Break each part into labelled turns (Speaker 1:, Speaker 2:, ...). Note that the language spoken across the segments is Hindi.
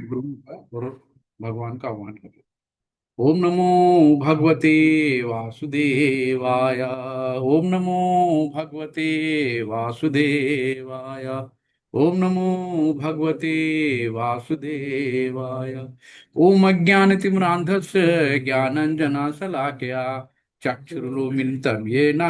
Speaker 1: गुरु का और भगवान का आह्वान करें। ओम नमो भगवते वासुदेवाय। ओम नमो भगवते वासुदेवाय। ओम नमो भगवते वासुदेवाय। ओम अज्ञानतिमिरान्धस्य ज्ञानञ्जनशलाकया चक्षुरुन्मिलितं येन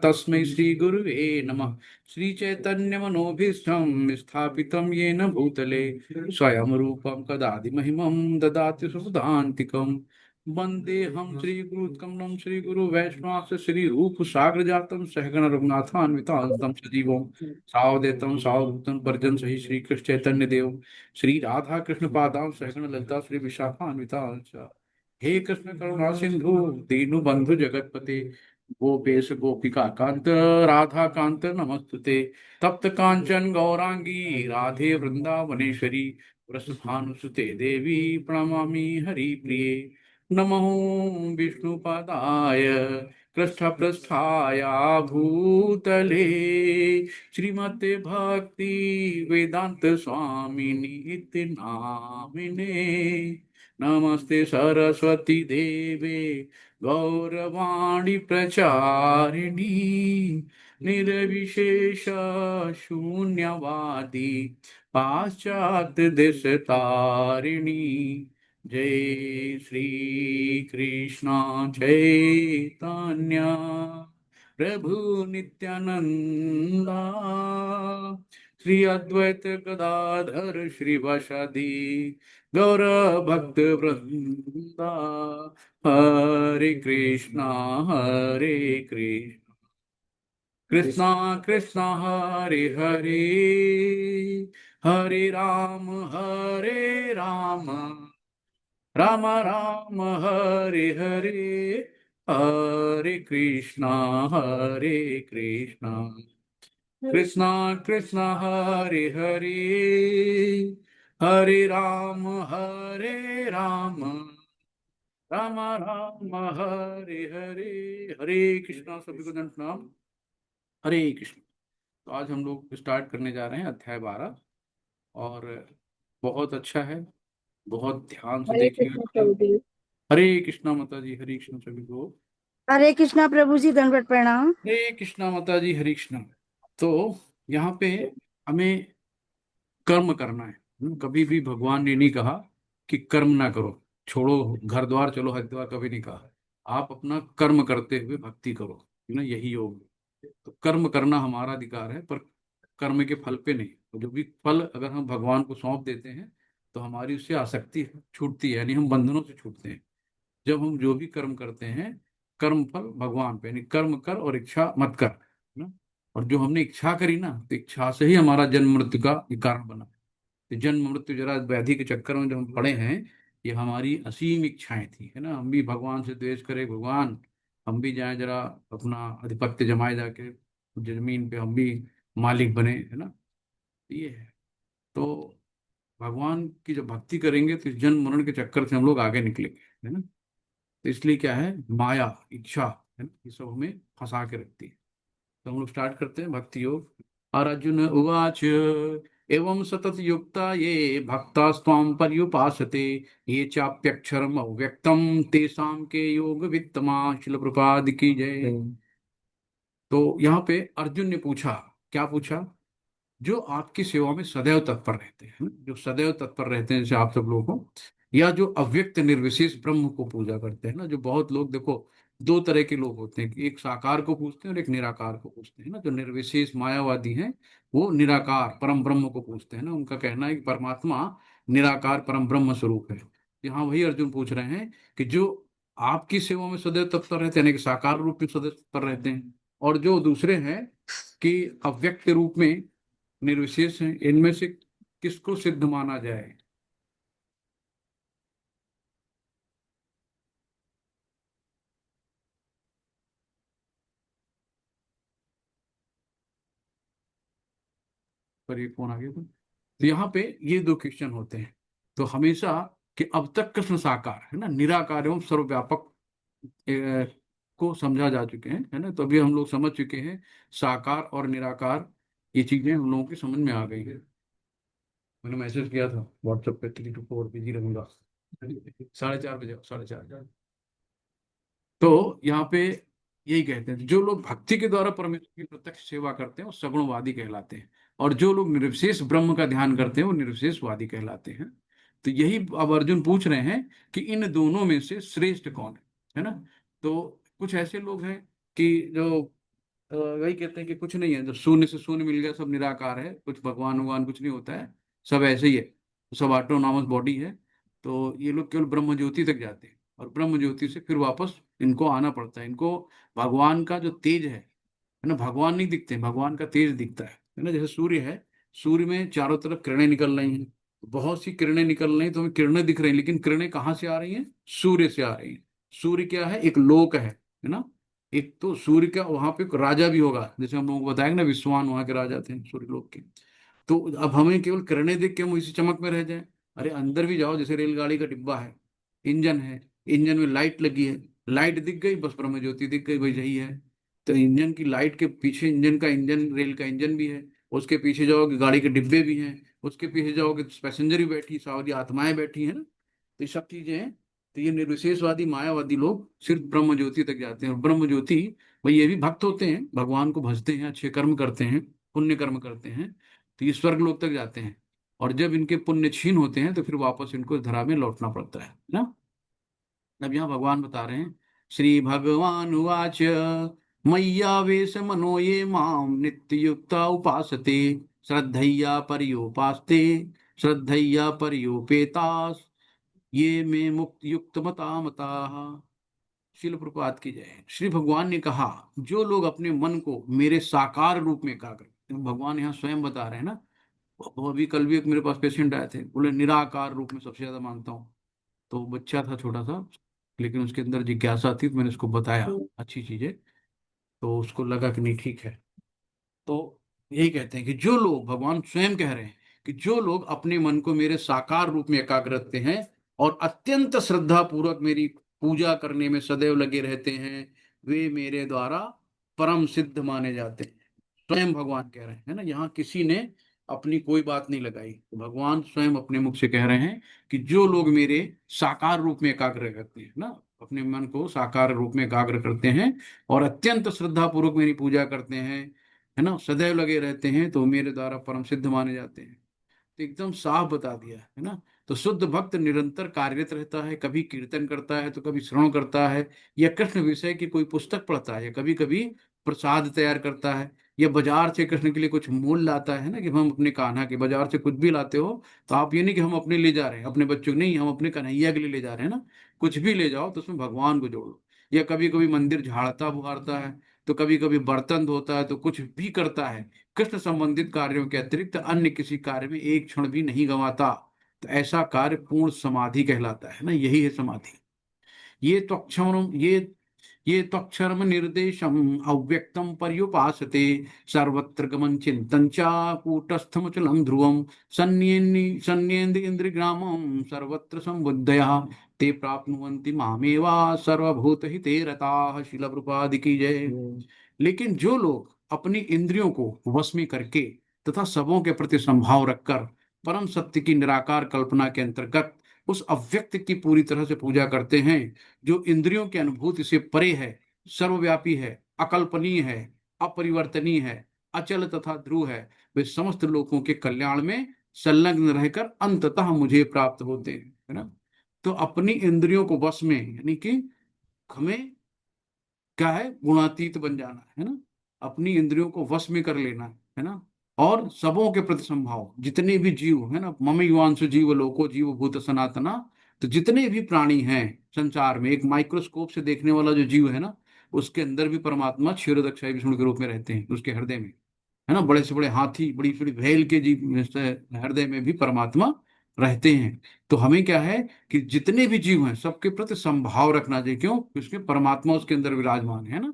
Speaker 1: तस्मै श्रीगुरुवे नमः। श्रीचैतन्यमनोभीष्टं स्थापितं येन भूतले स्वयं रूपं कदादि महिमं ददाति सुधान्तिकम्। वंदे हम श्री गुरुकमलम श्री गुरु वैष्णव श्री रूप सागर जातम सहगण रघुनाथान्वितांतम सजीवम सावधेतम सावधूतम परिजन सही श्री कृष्ण चैतन्य देव श्री राधा कृष्ण पादाम सहगण ललिता श्री विशाखान्वितांश। हे कृष्ण करुणा सिंधु दीनु बंधु जगतपते गोपेश गोपिका कांत राधा कांत नमस्तुते। तप्त कांचन गौरांगी राधे वृंदावनेश्वरी वृषभानुसुते देवी प्रणमामि हरिप्रिये। नमो विष्णुपदाय कृष्णपृष्ठाय भूतले श्रीमते भक्ति वेदांत स्वामिनि इति नामिने। नमस्ते सरस्वती देवे गौरवाणी प्रचारिणी निर्विशेष शून्यवादी पाश्चात्य देश तारिणी। जय श्री कृष्ण चैतन्य प्रभु नित्यानंदा श्री अद्वैत गदाधर श्रीवासादि गौर भक्त वृंदा। हरे कृष्णा कृष्णा कृष्णा कृष्णा हरे हरे हरे राम राम राम हरे हरे। हरे कृष्णा कृष्णा कृष्णा हरे हरे हरे राम राम राम हरे हरे। हरे कृष्णा सभी को दंड प्रणाम। हरे कृष्ण। तो आज हम लोग स्टार्ट करने जा रहे हैं अध्याय 12 और बहुत अच्छा है। बहुत ध्यान से
Speaker 2: हरे
Speaker 1: देखिएगा
Speaker 2: कृष्ण
Speaker 1: कल।
Speaker 2: प्रभु जी।
Speaker 1: हरे कृष्णा माता जी हरे कृष्ण सभी को।
Speaker 2: हरे कृष्णा प्रभु जी, दंडवत प्रणाम।
Speaker 1: हरे कृष्णा माता जी हरे कृष्णा। तो यहाँ पे हमें कर्म करना है। कभी भी भगवान ने नहीं कहा कि कर्म ना करो, छोड़ो घर द्वार चलो हरिद्वार, कभी नहीं कहा। आप अपना कर्म करते हुए भक्ति करो, है ना, यही योग है। तो कर्म करना हमारा अधिकार है, पर कर्म के फल पे नहीं। तो जो भी फल अगर हम भगवान को सौंप देते हैं तो हमारी उससे आसक्ति छूटती है, यानी हम बंधनों से छूटते हैं। जब हम जो भी कर्म करते हैं, कर्म फल भगवान पे, यानी कर्म कर और इच्छा मत कर, है ना। और जो हमने इच्छा करी ना, तो इच्छा से ही हमारा जन्म मृत्यु का ये कारण बना। तो जन्म मृत्यु जरा व्याधि के चक्कर में जो हम पड़े हैं, ये हमारी असीम इच्छाएं थी, है ना। हम भी भगवान से द्वेष करें, भगवान हम भी जाएं जरा अपना आधिपत्य जमाए जाके जमीन पे, हम भी मालिक बने, है ना। ये है। तो भगवान की जब भक्ति करेंगे तो इस जन्म मरण के चक्कर से हम लोग आगे निकलेंगे, है ना। तो इसलिए क्या है, माया इच्छा, है ना, ये सब हमें फंसा के रखती है। तो हम लोग स्टार्ट करते हैं भक्ति योग। अर्जुन उवाच एवं सतत युक्ता ये भक्ता स्वाम पर्युपासते ये चाप्यक्षरम अव्यक्तम तेषां के योग वित्तमा। शिल प्रपाद की जय। तो यहाँ पे अर्जुन ने पूछा, क्या पूछा? जो आपकी सेवा में सदैव तत्पर रहते हैं, जो सदैव तत्पर रहते हैं, जैसे आप सब लोग हो, या जो अव्यक्त निर्विशेष ब्रह्म को पूजा करते हैं ना। जो बहुत लोग देखो, दो तरह के लोग होते हैं कि एक साकार को पूजते हैं और एक निराकार को पूजते हैं ना। जो निर्विशेष मायावादी हैं वो निराकार परम ब्रह्म को पूजते हैं ना। उनका कहना है कि परमात्मा निराकार परम ब्रह्म स्वरूप है। यहाँ वही अर्जुन पूछ रहे हैं कि जो आपकी सेवा में सदैव तत्पर रहते हैं, यानी कि साकार रूप में सदैव तत्पर रहते हैं, और जो दूसरे हैं कि अव्यक्त रूप में निर्विशेष हैं, इनमें से किसको सिद्ध माना जाए? पर ये कौन आ गया था? तो यहाँ पे ये दो क्वेश्चन होते हैं। तो हमेशा कि अब तक कृष्ण साकार है ना, निराकार एवं सर्वव्यापक को समझा जा चुके हैं, है ना। तो अभी हम लोग समझ चुके हैं साकार और निराकार, ये चीजें हम लोगों की समझ में आ गई है। मैंने मैसेज किया था व्हाट्सएप पे, 3 to 4 बिजी रहूंगा। 4:30 बजे आओ, 4:30। तो यहाँ पे यही कहते हैं, जो लोग भक्ति के द्वारा परमेश्वर की प्रत्यक्ष सेवा करते हैं वो सगुणवादी कहलाते हैं, और जो लोग निर्विशेष ब्रह्म का ध्यान करते हैं वो निर्विशेषवादी कहलाते हैं। तो यही अब अर्जुन पूछ रहे हैं कि इन दोनों में से श्रेष्ठ कौन है ना। तो कुछ ऐसे लोग हैं कि जो वही कहते हैं कि कुछ नहीं है, जो शून्य से शून्य मिल गया, सब निराकार है, कुछ भगवान भगवान कुछ नहीं होता है, सब ऐसे ही है, सब ऑटोनॉमस बॉडी है। तो ये लोग केवल ब्रह्म ज्योति तक जाते हैं, और ब्रह्म ज्योति से फिर वापस इनको आना पड़ता है। इनको भगवान का जो तेज है ना, भगवान नहीं दिखते, भगवान का तेज दिखता है ना। जैसे सूर्य है, सूर्य में चारों तरफ किरणें निकल रही हैं, बहुत सी किरणें निकल रही हैं, तो हमें किरणें दिख रही हैं, लेकिन किरणें कहाँ से आ रही हैं? सूर्य से आ रही हैं। सूर्य क्या है? एक लोक है ना। एक तो सूर्य का वहां पे एक राजा भी होगा, जैसे हम लोगों को बताएंगे ना, विश्वान वहां के राजा थे सूर्य लोक के। तो अब हमें केवल किरणें देख के हम इसी चमक में रह जाएं? अरे अंदर भी जाओ, जैसे रेलगाड़ी का डिब्बा है, इंजन में लाइट लगी है, लाइट दिख गई, बस ब्रह्म ज्योति दिख गई, भाई यही है। तो इंजन की लाइट के पीछे इंजन रेल का इंजन भी है, उसके पीछे जाओगे गाड़ी के डिब्बे भी हैं, उसके पीछे जाओगे तो पैसेंजर भी बैठी, सारी आत्माएं बैठी है ना। तो ये सब चीजें हैं। तो ये निर्विशेषवादी मायावादी लोग सिर्फ ब्रह्म ज्योति तक जाते हैं, और ब्रह्म ज्योति, भाई ये भी भक्त होते हैं, भगवान को भजते हैं, अच्छे कर्म करते हैं, पुण्य कर्म करते हैं, तो ये स्वर्ग लोक तक जाते हैं। और जब इनके पुण्य क्षीण होते हैं तो फिर वापस इनको धरा में लौटना पड़ता है ना। अब यहाँ भगवान बता रहे हैं, श्री भगवान उवाच मय्यावेश मनो ये माम नित्य युक्ता उपासते श्रद्धय्या पर्योपास्ते श्रद्धय्या पर्योपेतास ये में मुक्त युक्त मता मता। शिल प्रपात की जय। श्री भगवान ने कहा, जो लोग अपने मन को मेरे साकार रूप में एकाग्र, भगवान यहाँ स्वयं बता रहे हैं ना। वो अभी कल भी एक मेरे पास पेशेंट आए थे, बोले निराकार रूप में सबसे ज्यादा मानता हूँ। तो बच्चा था छोटा सा, लेकिन उसके अंदर जिज्ञासा थी, तो मैंने उसको बताया अच्छी चीजें, तो उसको लगा कि नहीं ठीक है। तो यही कहते हैं कि जो लोग, भगवान स्वयं कह रहे हैं कि जो लोग अपने मन को मेरे साकार रूप में एकाग्र रखते हैं और अत्यंत श्रद्धा पूर्वक मेरी पूजा करने में सदैव लगे रहते हैं, वे मेरे द्वारा परम सिद्ध माने जाते हैं। स्वयं भगवान कह रहे हैं, है ना। यहाँ किसी ने अपनी कोई बात नहीं लगाई, तो भगवान स्वयं अपने मुख से कह रहे हैं कि जो लोग मेरे साकार रूप में एकाग्र करते हैं ना, अपने मन को साकार रूप में एकाग्र करते हैं और अत्यंत श्रद्धा पूर्वक मेरी पूजा करते हैं, है ना, सदैव लगे रहते हैं, तो मेरे द्वारा परम सिद्ध माने जाते हैं। तो एकदम साफ बता दिया है ना। तो शुद्ध भक्त निरंतर कार्यरत रहता है, कभी कीर्तन करता है तो कभी श्रवण करता है, या कृष्ण विषय की कोई पुस्तक पढ़ता है, या कभी कभी प्रसाद तैयार करता है, या बाजार से कृष्ण के लिए कुछ मूल लाता है ना, कि हम अपने कान्हा के बाजार से कुछ भी लाते हो तो आप ये नहीं कि हम अपने ले जा रहे हैं, अपने बच्चों को नहीं, हम अपने कन्हैया के लिए ले जा रहे हैं ना। कुछ भी ले जाओ तो उसमें भगवान को जोड़ो। या कभी कभी मंदिर झाड़ता बुहारता है, तो कभी कभी बर्तन धोता है, तो कुछ भी करता है, कृष्ण संबंधित कार्यों के अतिरिक्त अन्य किसी कार्य में एक क्षण भी नहीं गंवाता, तो ऐसा कार्य पूर्ण समाधि कहलाता है ना। यही है समाधि। ये त्वक्षरम निर्देशम अव्यक्तम पर्युपासते सर्वत्र गमन चिंतन चा कूटस्थमचलम ध्रुवम सन्येन्द्रियग्रामम सर्वत्र संबुद्धया ते प्राप्नुवन्ति मामेवा सर्वभूत हिते रताः। शिला प्रभुपाद की जय। लेकिन जो लोग अपनी इंद्रियों को वश में करके तथा सबों के प्रति संभाव रखकर परम सत्य की निराकार कल्पना के अंतर्गत उस अव्यक्त की पूरी तरह से पूजा करते हैं, जो इंद्रियों की अनुभूति से परे है, सर्वव्यापी है, अकल्पनीय है, अपरिवर्तनीय है, अचल तथा ध्रुव है, वे समस्त लोगों के कल्याण में संलग्न रहकर अंततः मुझे प्राप्त होते हैं, है ना। तो अपनी इंद्रियों को वश में, यानी कि हमें क्या है, गुणातीत बन जाना है ना, अपनी इंद्रियों को वश में कर लेना है ना। और सबों के प्रति संभाव, जितने भी जीव है ना, मम युवांशु जीव लोको जीव भूत सनातना। तो जितने भी प्राणी हैं संसार में, एक माइक्रोस्कोप से देखने वाला जो जीव है ना, उसके अंदर भी परमात्मा क्षीरोदक्षाय विष्णु के रूप में रहते हैं, उसके हृदय में, है ना। बड़े से बड़े हाथी, बड़ी बड़ी भैल के जीव हृदय में भी परमात्मा रहते हैं। तो हमें क्या है कि जितने भी जीव हैं सबके प्रति संभाव रखना चाहिए। क्यों? क्योंकि परमात्मा उसके अंदर विराजमान है ना।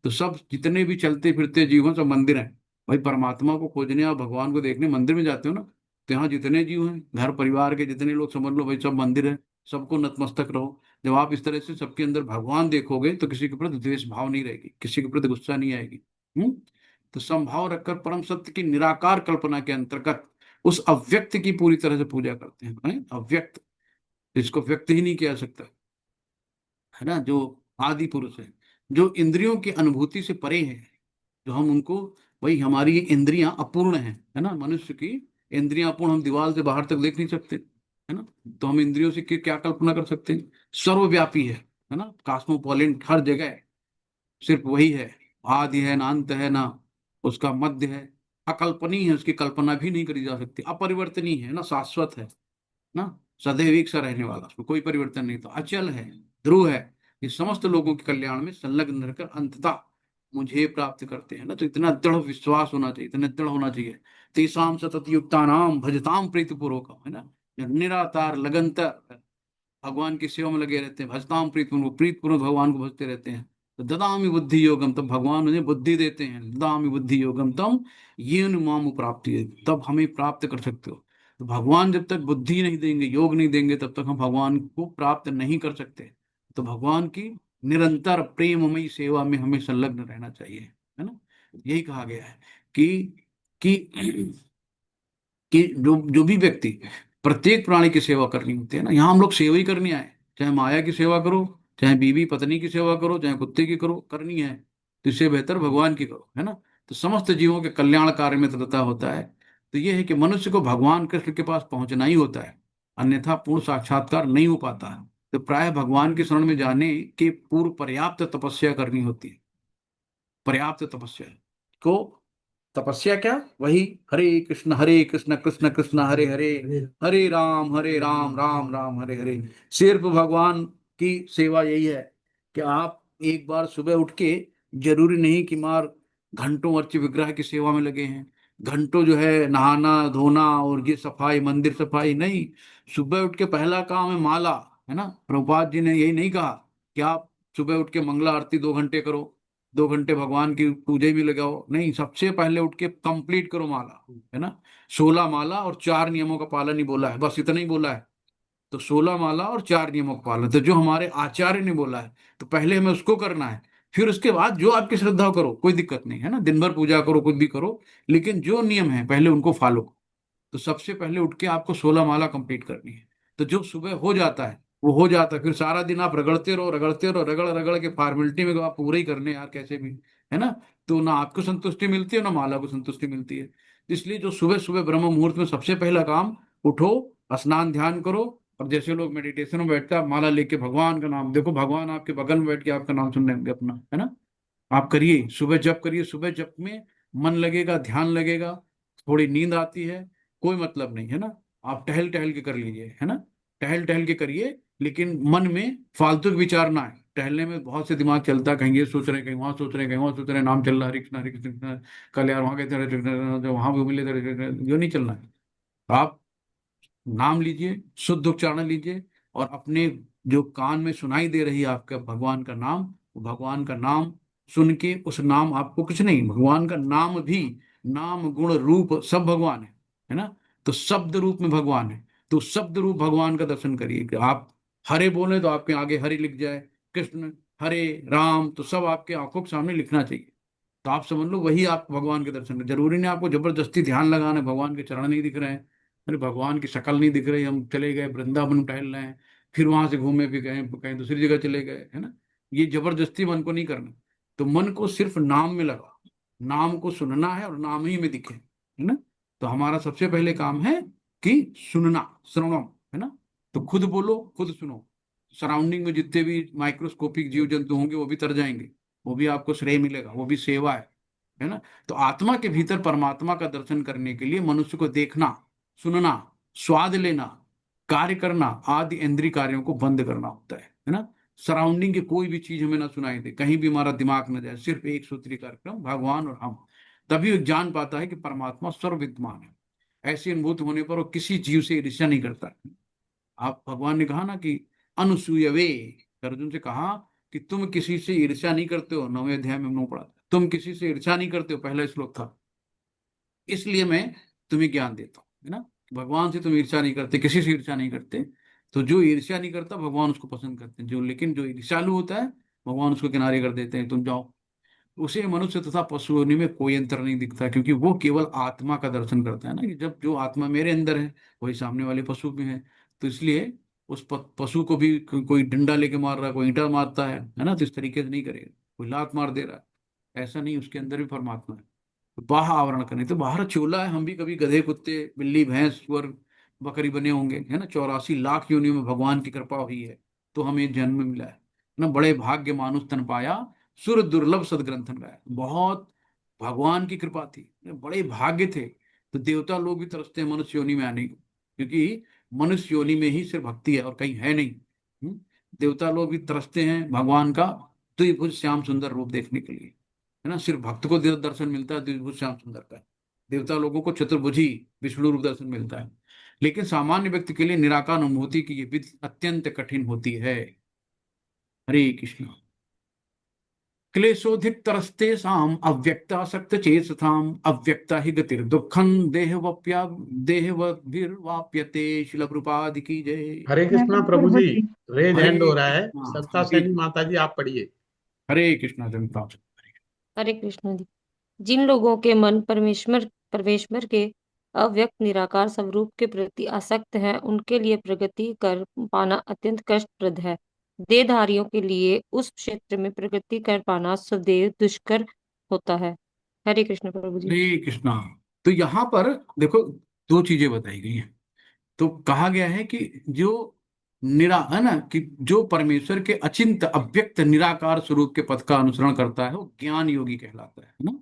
Speaker 1: तो सब जितने भी चलते फिरते जीव हैं सब मंदिर हैं। भाई परमात्मा को खोजने आप भगवान को देखने मंदिर में जाते हो ना, तो यहाँ जितने जीव हैं, घर परिवार के जितने लोग, समझ लो भाई सब मंदिर है, सबको नतमस्तक रहो। जब आप इस तरह से सबके अंदर भगवान देखोगे तो किसी के प्रति द्वेष भाव नहीं रहेगी, किसी के प्रति गुस्सा नहीं आएगी। तो संभाव रखकर परम सत्य की निराकार कल्पना के अंतर्गत उस अव्यक्त की पूरी तरह से पूजा करते हैं। अव्यक्त, जिसको व्यक्त ही नहीं किया जा सकता, है ना, जो आदि पुरुष है, जो इंद्रियों की अनुभूति से परे है, जो हम उनको, वही हमारी ये इंद्रियां अपूर्ण है ना, मनुष्य की इंद्रियां अपूर्ण, हम दीवार से बाहर तक देख नहीं सकते, है ना। तो हम इंद्रियों से क्या कल्पना कर सकते हैं? सर्वव्यापी है ना, कॉस्मोपॉलिट, हर जगह है, सिर्फ वही है, आदि है ना अंत है ना उसका मध्य है, अकल्पनीय है, उसकी कल्पना भी नहीं करी जा सकती, अपरिवर्तनीय है ना, शाश्वत है ना, सदैव एक सा रहने वाला, उसमें कोई परिवर्तन नहीं, तो अचल है, ध्रुव है। ये समस्त लोगों के कल्याण में संलग्न रहकर अंततः मुझे प्राप्त करते हैं ना। तो इतना दृढ़ विश्वास होना चाहिए, इतना दृढ़ होना चाहिए। तेषाम सतत युक्तानाम भजताम प्रीतिपूर्वक, है ना, निरातार लगनतर भगवान की सेवा में लगे रहते हैं, भजताम प्रीतिपूर्वक, प्रीतिपूर्वक भगवान को भजते रहते हैं। तो ददामि बुद्धि योगम, तब भगवान उन्हें बुद्धि देते हैं, ददामि बुद्धि योगम तम ये माम प्राप्ति, तब हमें प्राप्त कर सकते हो। तो भगवान जब तक बुद्धि नहीं देंगे, योग नहीं देंगे, तब तक हम भगवान को प्राप्त नहीं कर सकते। तो भगवान की निरंतर प्रेममयी सेवा में हमें संलग्न रहना चाहिए, है ना। यही कहा गया है कि कि जो जो भी व्यक्ति, प्रत्येक प्राणी की सेवा करनी होती है ना, यहाँ हम लोग सेवा ही करनी आए, चाहे माया की सेवा करो, चाहे बीवी पत्नी की सेवा करो, चाहे कुत्ते की करो, करनी है तो इससे बेहतर भगवान की करो, है ना। तो समस्त जीवों के कल्याण कार्य में तत्परता होता है। तो ये है कि मनुष्य को भगवान कृष्ण के पास पहुंचना ही होता है, अन्यथा पूर्ण साक्षात्कार नहीं हो पाता है। तो प्राय भगवान की शरण में जाने के पूर्व पर्याप्त तपस्या करनी होती है, पर्याप्त तपस्या को, तपस्या क्या, वही हरे कृष्ण कृष्ण कृष्ण हरे हरे, हरे राम राम राम हरे हरे। सिर्फ भगवान की सेवा यही है कि आप एक बार सुबह उठ के, जरूरी नहीं कि मार घंटों अर्च विग्रह की सेवा में लगे हैं, घंटों जो है नहाना धोना और ये सफाई, मंदिर सफाई नहीं। सुबह उठ के पहला काम है माला, है ना। प्रभुपाद जी ने यही नहीं कहा कि आप सुबह उठ के मंगला आरती 2 घंटे करो, 2 घंटे भगवान की पूजा में लगाओ, नहीं, सबसे पहले उठ के कंप्लीट करो माला, है ना। 16 माला और 4 नियमों का पालन ही बोला है, बस इतना ही बोला है। तो 16 माला और 4 नियमों का पालन, तो जो हमारे आचार्य ने बोला है, तो पहले हमें उसको करना है। फिर उसके बाद जो आपकी श्रद्धा हो करो, कोई दिक्कत नहीं, है ना, दिन भर पूजा करो, कुछ भी करो, लेकिन जो नियम है पहले उनको फॉलो। तो सबसे पहले उठ के आपको 16 माला कंप्लीट करनी है। तो जो सुबह हो जाता है वो हो जाता है, फिर सारा दिन आप रगड़ते रहो, रगड़ते रहो, रगड़ रगड़ के फॉर्मेलिटी में तो आप पूरे ही करने यार कैसे भी, है ना। तो ना आपको संतुष्टि मिलती है ना माला को संतुष्टि मिलती है। इसलिए जो सुबह सुबह ब्रह्म मुहूर्त में सबसे पहला काम, उठो, स्नान ध्यान करो, और जैसे लोग मेडिटेशन में बैठते हैं, आप माला लेके भगवान का नाम, देखो भगवान आपके बगल में बैठ के आपका नाम सुन लेंगे अपना, है ना। आप करिए, सुबह जप करिए, सुबह जप में मन लगेगा, ध्यान लगेगा, थोड़ी नींद आती है, कोई मतलब नहीं, है ना। आप टहल टहल के कर लीजिए, है ना, टहल टहल के करिए, लेकिन मन में फालतू के विचार ना आए। टहलने में बहुत से दिमाग चलता है, कहीं ये सोच रहे हैं, कहीं वहां सोच रहे हैं, कहीं वहां सोच रहे हैं, नाम चल रहा है हरे कृष्ण हरे कृष्ण, कल यार वहां गए थे हरे कृष्ण, जो वहां भी मिले थे हरे कृष्ण, जो नहीं चलना है। आप नाम लीजिए, शुद्ध उच्चारण लीजिए, और अपने जो कान में सुनाई दे रही है आपका भगवान का नाम, वो भगवान का नाम सुन के, उस नाम, आपको कुछ नहीं, भगवान का नाम भी, नाम गुण रूप सब भगवान है ना। तो शब्द रूप में भगवान है, तो शब्द रूप भगवान का दर्शन करिए कि आप हरे बोले तो आपके आगे हरे लिख जाए, कृष्ण, हरे राम, तो सब आपके आंखों के सामने लिखना चाहिए। तो आप समझ लो वही आप भगवान के दर्शन कर, जरूरी नहीं आपको जबरदस्ती ध्यान लगाना है, भगवान के चरण नहीं दिख रहे हैं, अरे भगवान की शक्ल नहीं दिख रही, हम चले गए वृंदावन टहल रहे हैं, फिर वहां से घूमे फिर गए कहीं दूसरी जगह चले गए, है ना। ये जबरदस्ती मन को नहीं करना। तो मन को सिर्फ नाम में लगा, नाम को सुनना है और नाम ही में दिखे, है ना। तो हमारा सबसे पहले काम है कि सुनना, श्रवणम, है ना। तो खुद बोलो, खुद सुनो, सराउंडिंग में जितने भी माइक्रोस्कोपिक जीव जंतु होंगे वो भी तर जाएंगे, वो भी आपको श्रेय मिलेगा, वो भी सेवा है ना। तो आत्मा के भीतर परमात्मा का दर्शन करने के लिए मनुष्य को देखना, सुनना, स्वाद लेना, कार्य करना आदि इंद्रिय कार्यों को बंद करना होता है ना। सराउंडिंग की कोई भी चीज हमें ना सुनाई दे, कहीं भी हमारा दिमाग न जाए, सिर्फ एक सूत्री कार्यक्रम भगवान और हम, तभी वो जान पाता है कि परमात्मा सर्व विद्यमान है। ऐसी अनुभूति होने पर वो किसी जीव से ईर्ष्या नहीं करता। आप, भगवान ने कहा ना कि अनुसूयवे, अर्जुन से कहा कि तुम किसी से ईर्ष्या नहीं करते हो, 9वें अध्याय में हमने पढ़ा था, तुम किसी से ईर्ष्या नहीं करते हो, पहला श्लोक था, इसलिए मैं तुम्हें ज्ञान देता हूँ, है ना। भगवान से तुम ईर्ष्या नहीं करते, किसी से ईर्ष्या नहीं करते। तो जो ईर्ष्या नहीं करता भगवान उसको पसंद करते हैं, जो, लेकिन जो ईर्ष्यालु होता है भगवान उसको किनारे कर देते हैं, तुम जाओ। उसे मनुष्य तथा पशु योनि में कोई अंतर नहीं दिखता, क्योंकि वो केवल आत्मा का दर्शन करता है ना, कि जब जो आत्मा मेरे अंदर है वही सामने वाले पशु में है। तो इसलिए उस पशु को भी कोई डंडा लेके मार रहा है, कोई ईंटा मारता है ना, तो इस तरीके से नहीं करेगा। कोई लात मार दे रहा है, ऐसा नहीं, उसके अंदर भी परमात्मा है। तो बाह्य आवरण करने, तो बाहर चोला है। हम भी कभी गधे, कुत्ते, बिल्ली, भैंस, सुअर, बकरी बने होंगे, है ना। 84 लाख योनियों में भगवान की कृपा हुई है तो हमें जन्म मिला है ना। बड़े भाग्य मानुष तन पाया, सुर दुर्लभ सदग्रंथन गाया। बहुत भगवान की कृपा थी, बड़े भाग्य थे। तो देवता लोग भी तरसते हैं मनुष्य योनि में आने को, क्योंकि मनुष्य योनि में ही सिर्फ भक्ति है और कहीं है नहीं। हम्म? देवता लोग भी तरसते हैं भगवान का द्विभुज श्याम सुंदर रूप देखने के लिए, है ना। सिर्फ भक्त को दर्शन मिलता है द्विभुज श्याम सुंदर का। देवता लोगों को चतुर्भुजी विष्णु रूप दर्शन मिलता है। लेकिन सामान्य व्यक्ति के लिए निराकार अनुभूति की ये विधि अत्यंत कठिन होती है। हरे कृष्ण। क्लेशोधिक तरस्ते साम अव्यक्ता सक्त चेतसाम अव्यक्ता ही गतिर दुखम देहवभिर्वाप्यते। शिल प्रभुपाद की जय।
Speaker 3: हरे कृष्णा
Speaker 2: हरे
Speaker 3: प्रभु
Speaker 2: प्रभु
Speaker 3: जी।
Speaker 2: जी।
Speaker 3: रेज
Speaker 1: हरे
Speaker 3: हैंड हो रहा है।
Speaker 1: कृष्णा।
Speaker 3: सविता सैनी माता जी, आप पढ़िए।
Speaker 1: हरे कृष्णा जनता।
Speaker 4: हरे कृष्ण जी। जिन लोगों के मन परमेश्वर परमेश्वर के अव्यक्त निराकार स्वरूप के प्रति आसक्त है, उनके लिए प्रगति कर पाना अत्यंत कष्टप्रद है। देहधारियों के लिए उस क्षेत्र में प्रगति कर पाना सदैव दुष्कर होता है। हरे कृष्ण प्रभु जी।
Speaker 1: हरे कृष्णा। तो यहाँ पर देखो, दो चीजें बताई गई हैं। तो कहा गया है कि जो निरा है ना, कि जो परमेश्वर के अचिंत अव्यक्त निराकार स्वरूप के पथ का अनुसरण करता है वो ज्ञान योगी कहलाता है ना।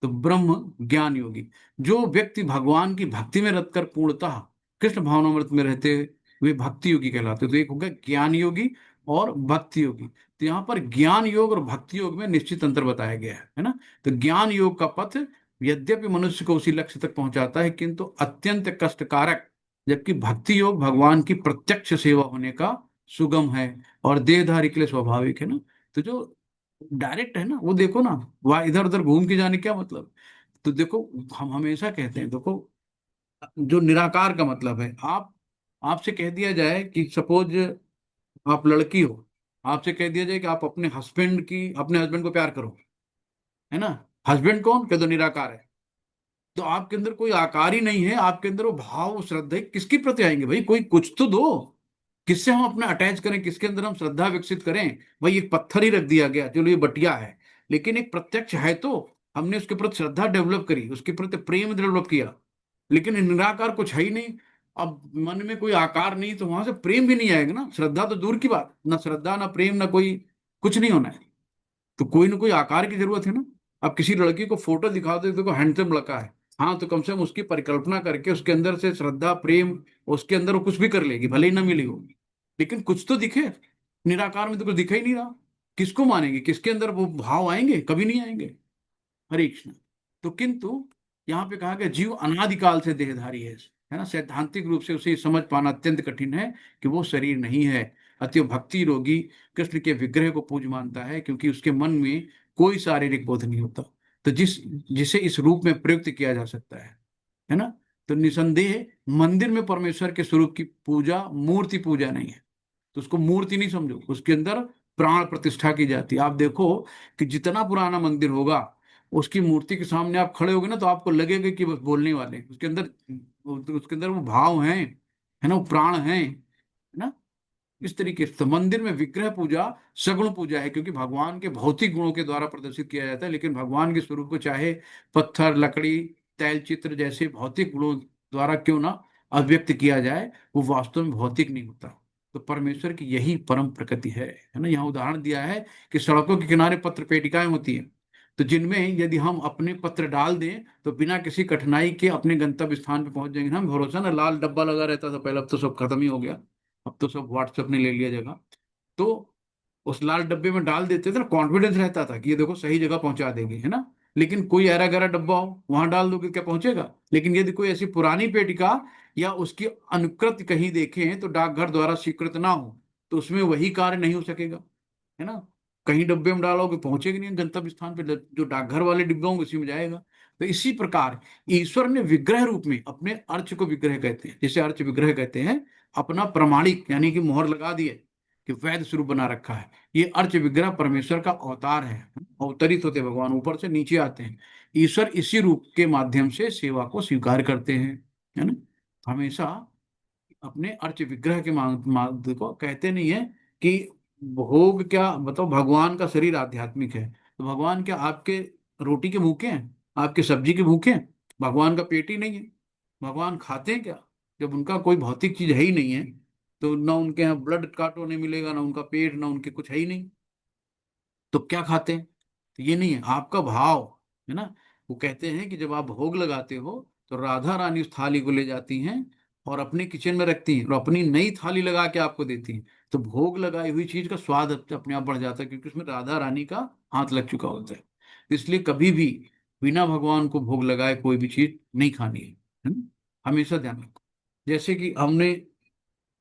Speaker 1: तो ब्रह्म ज्ञान योगी, जो व्यक्ति भगवान की भक्ति में रत कर पूर्णतः कृष्ण भावनामृत में रहते वे भक्ति योगी कहलाते हैं। तो एक हो गया ज्ञान योगी और भक्ति योगी। तो यहाँ पर ज्ञान योग और भक्ति योग में निश्चित अंतर बताया गया है ना। तो ज्ञान योग का पथ यद्यपि मनुष्य को उसी लक्ष्य तक पहुंचाता है, किंतु अत्यंत कष्टकारक, जबकि भक्ति योग भगवान की प्रत्यक्ष सेवा होने का सुगम है और देहधारी के लिए स्वाभाविक है ना। तो जो डायरेक्ट है ना, वो देखो ना, वह इधर उधर घूम के जाने क्या मतलब। तो देखो, हम हमेशा कहते हैं, देखो, जो निराकार का मतलब है, आप आपसे कह दिया जाए कि सपोज आप लड़की हो, आपसे कह दिया जाए कि आप अपने हस्बैंड को प्यार करो, है ना। हस्बैंड कौन, कह दो निराकार है। तो आपके अंदर कोई आकार ही नहीं है, आपके अंदर वो भाव, वो श्रद्धा किसकी प्रति आएंगे भाई, कोई कुछ तो दो। किससे हम अपना अटैच करें, किसके अंदर हम श्रद्धा विकसित करें। भाई एक पत्थर ही रख दिया गया, चलो ये बटिया है, लेकिन एक प्रत्यक्ष है तो हमने उसके प्रति श्रद्धा डेवलप करी, उसके प्रति प्रेम डेवलप किया। लेकिन निराकार कुछ है ही नहीं, अब मन में कोई आकार नहीं, तो वहां से प्रेम भी नहीं आएगा ना। श्रद्धा तो दूर की बात, ना श्रद्धा ना प्रेम ना कोई, कुछ नहीं होना है। तो कोई ना कोई आकार की जरूरत है ना। अब किसी लड़की को फोटो दिखा दो, देखो हैंडसम लड़का है, हाँ, तो कम से कम उसकी परिकल्पना करके उसके अंदर से श्रद्धा प्रेम, उसके अंदर वो कुछ भी कर लेगी, भले ही ना मिली होगी, लेकिन कुछ तो दिखे। निराकार में तो कुछ दिखा ही नहीं रहा। किसको मानेंगे, किसके अंदर वो भाव आएंगे, कभी नहीं आएंगे। हरे कृष्ण। तो किंतु यहाँ पे कहा गया जीव अनादिकाल से देहधारी है ना। सैद्धांतिक रूप से उसे समझ पाना अत्यंत कठिन है कि वो शरीर नहीं है। अतएव भक्ति रोगी कृष्ण के विग्रह को पूज मानता है, क्योंकि उसके मन में कोई शारीरिक बोध नहीं होता। तो जिसे इस रूप में प्रयुक्त किया जा सकता है ना। तो निसंदेह मंदिर में परमेश्वर के स्वरूप की पूजा मूर्ति पूजा नहीं है। तो उसको मूर्ति नहीं समझो, उसके अंदर प्राण प्रतिष्ठा की जाती है। आप देखो कि जितना पुराना मंदिर होगा, उसकी मूर्ति के सामने आप खड़े होगे ना, तो आपको लगेगा कि बस बोलने वाले हैं। उसके अंदर वो भाव हैं, है ना, वो प्राण हैं, है ना। इस तरीके से तो मंदिर में विग्रह पूजा सगुण पूजा है, क्योंकि भगवान के भौतिक गुणों के द्वारा प्रदर्शित किया जाता है। लेकिन भगवान के स्वरूप को चाहे पत्थर, लकड़ी, तैल चित्र जैसे भौतिक गुणों द्वारा क्यों ना अभिव्यक्त किया जाए, वो वास्तव में भौतिक नहीं होता। तो परमेश्वर की यही परम प्रकृति है ना। यहाँ उदाहरण दिया है कि सड़कों के किनारे पत्र पेटिकाएं होती हैं, तो जिनमें यदि हम अपने पत्र डाल दें तो बिना किसी कठिनाई के अपने गंतव्य स्थान पे पहुंच जाएंगे। हम भरोसा ना, लाल डब्बा लगा रहता था पहले, अब तो सब खत्म ही हो गया। अब तो सब व्हाट्सएप ने ले लिया जगह। तो उस लाल डब्बे में डाल देते थे ना, कॉन्फिडेंस रहता था कि ये देखो सही जगह पहुंचा देगी, है ना। लेकिन कोई ऐरा गैरा डब्बा हो वहां डाल दोगे, क्या पहुंचेगा। लेकिन यदि कोई ऐसी पुरानी पेटिका या उसकी अनुकृत कहीं देखें तो डाकघर द्वारा स्वीकृत ना हो, तो उसमें वही कार्य नहीं हो सकेगा, है ना। कहीं डब्बे में डालोगे पहुंचेगी नहीं गंतव्य स्थान पे, जो डाकघर वाले डिब्बे होंगे उसी में जाएगा। तो इसी प्रकार ईश्वर ने विग्रह रूप में अपने अर्च को विग्रह कहते हैं, जिसे अर्च विग्रह कहते हैं, अपना प्रमाणिक यानी कि मोहर लगा दिए, कि वैद्य स्वरूप बना रखा है। ये अर्च विग्रह परमेश्वर का अवतार है, अवतरित होते भगवान ऊपर से नीचे आते हैं। ईश्वर इसी रूप के माध्यम से सेवा को स्वीकार करते हैं, है ना। हमेशा अपने अर्च विग्रह के माध्यम को कहते नहीं है कि भोग क्या बताओ, भगवान का शरीर आध्यात्मिक है तो भगवान क्या आपके रोटी के भूखे हैं, आपके सब्जी के भूखे हैं? भगवान का पेट ही नहीं है, भगवान खाते हैं क्या? जब उनका कोई भौतिक चीज है ही नहीं है तो ना उनके यहाँ ब्लड काटो नहीं मिलेगा, ना उनका पेट, ना उनके कुछ है ही नहीं, तो क्या खाते हैं? तो ये नहीं है आपका भाव, है ना। वो कहते हैं कि जब आप भोग लगाते हो तो राधा रानी उस थाली को ले जाती हैं और अपने किचन में रखती हैं और अपनी नई थाली लगा के आपको देती हैं। तो भोग लगाई हुई चीज का स्वाद अपने आप बढ़ जाता है क्योंकि उसमें राधा रानी का हाथ लग चुका होता है। इसलिए कभी भी बिना भगवान को भोग लगाए कोई भी चीज नहीं खानी है ना? हमेशा ध्यान रखो। जैसे कि हमने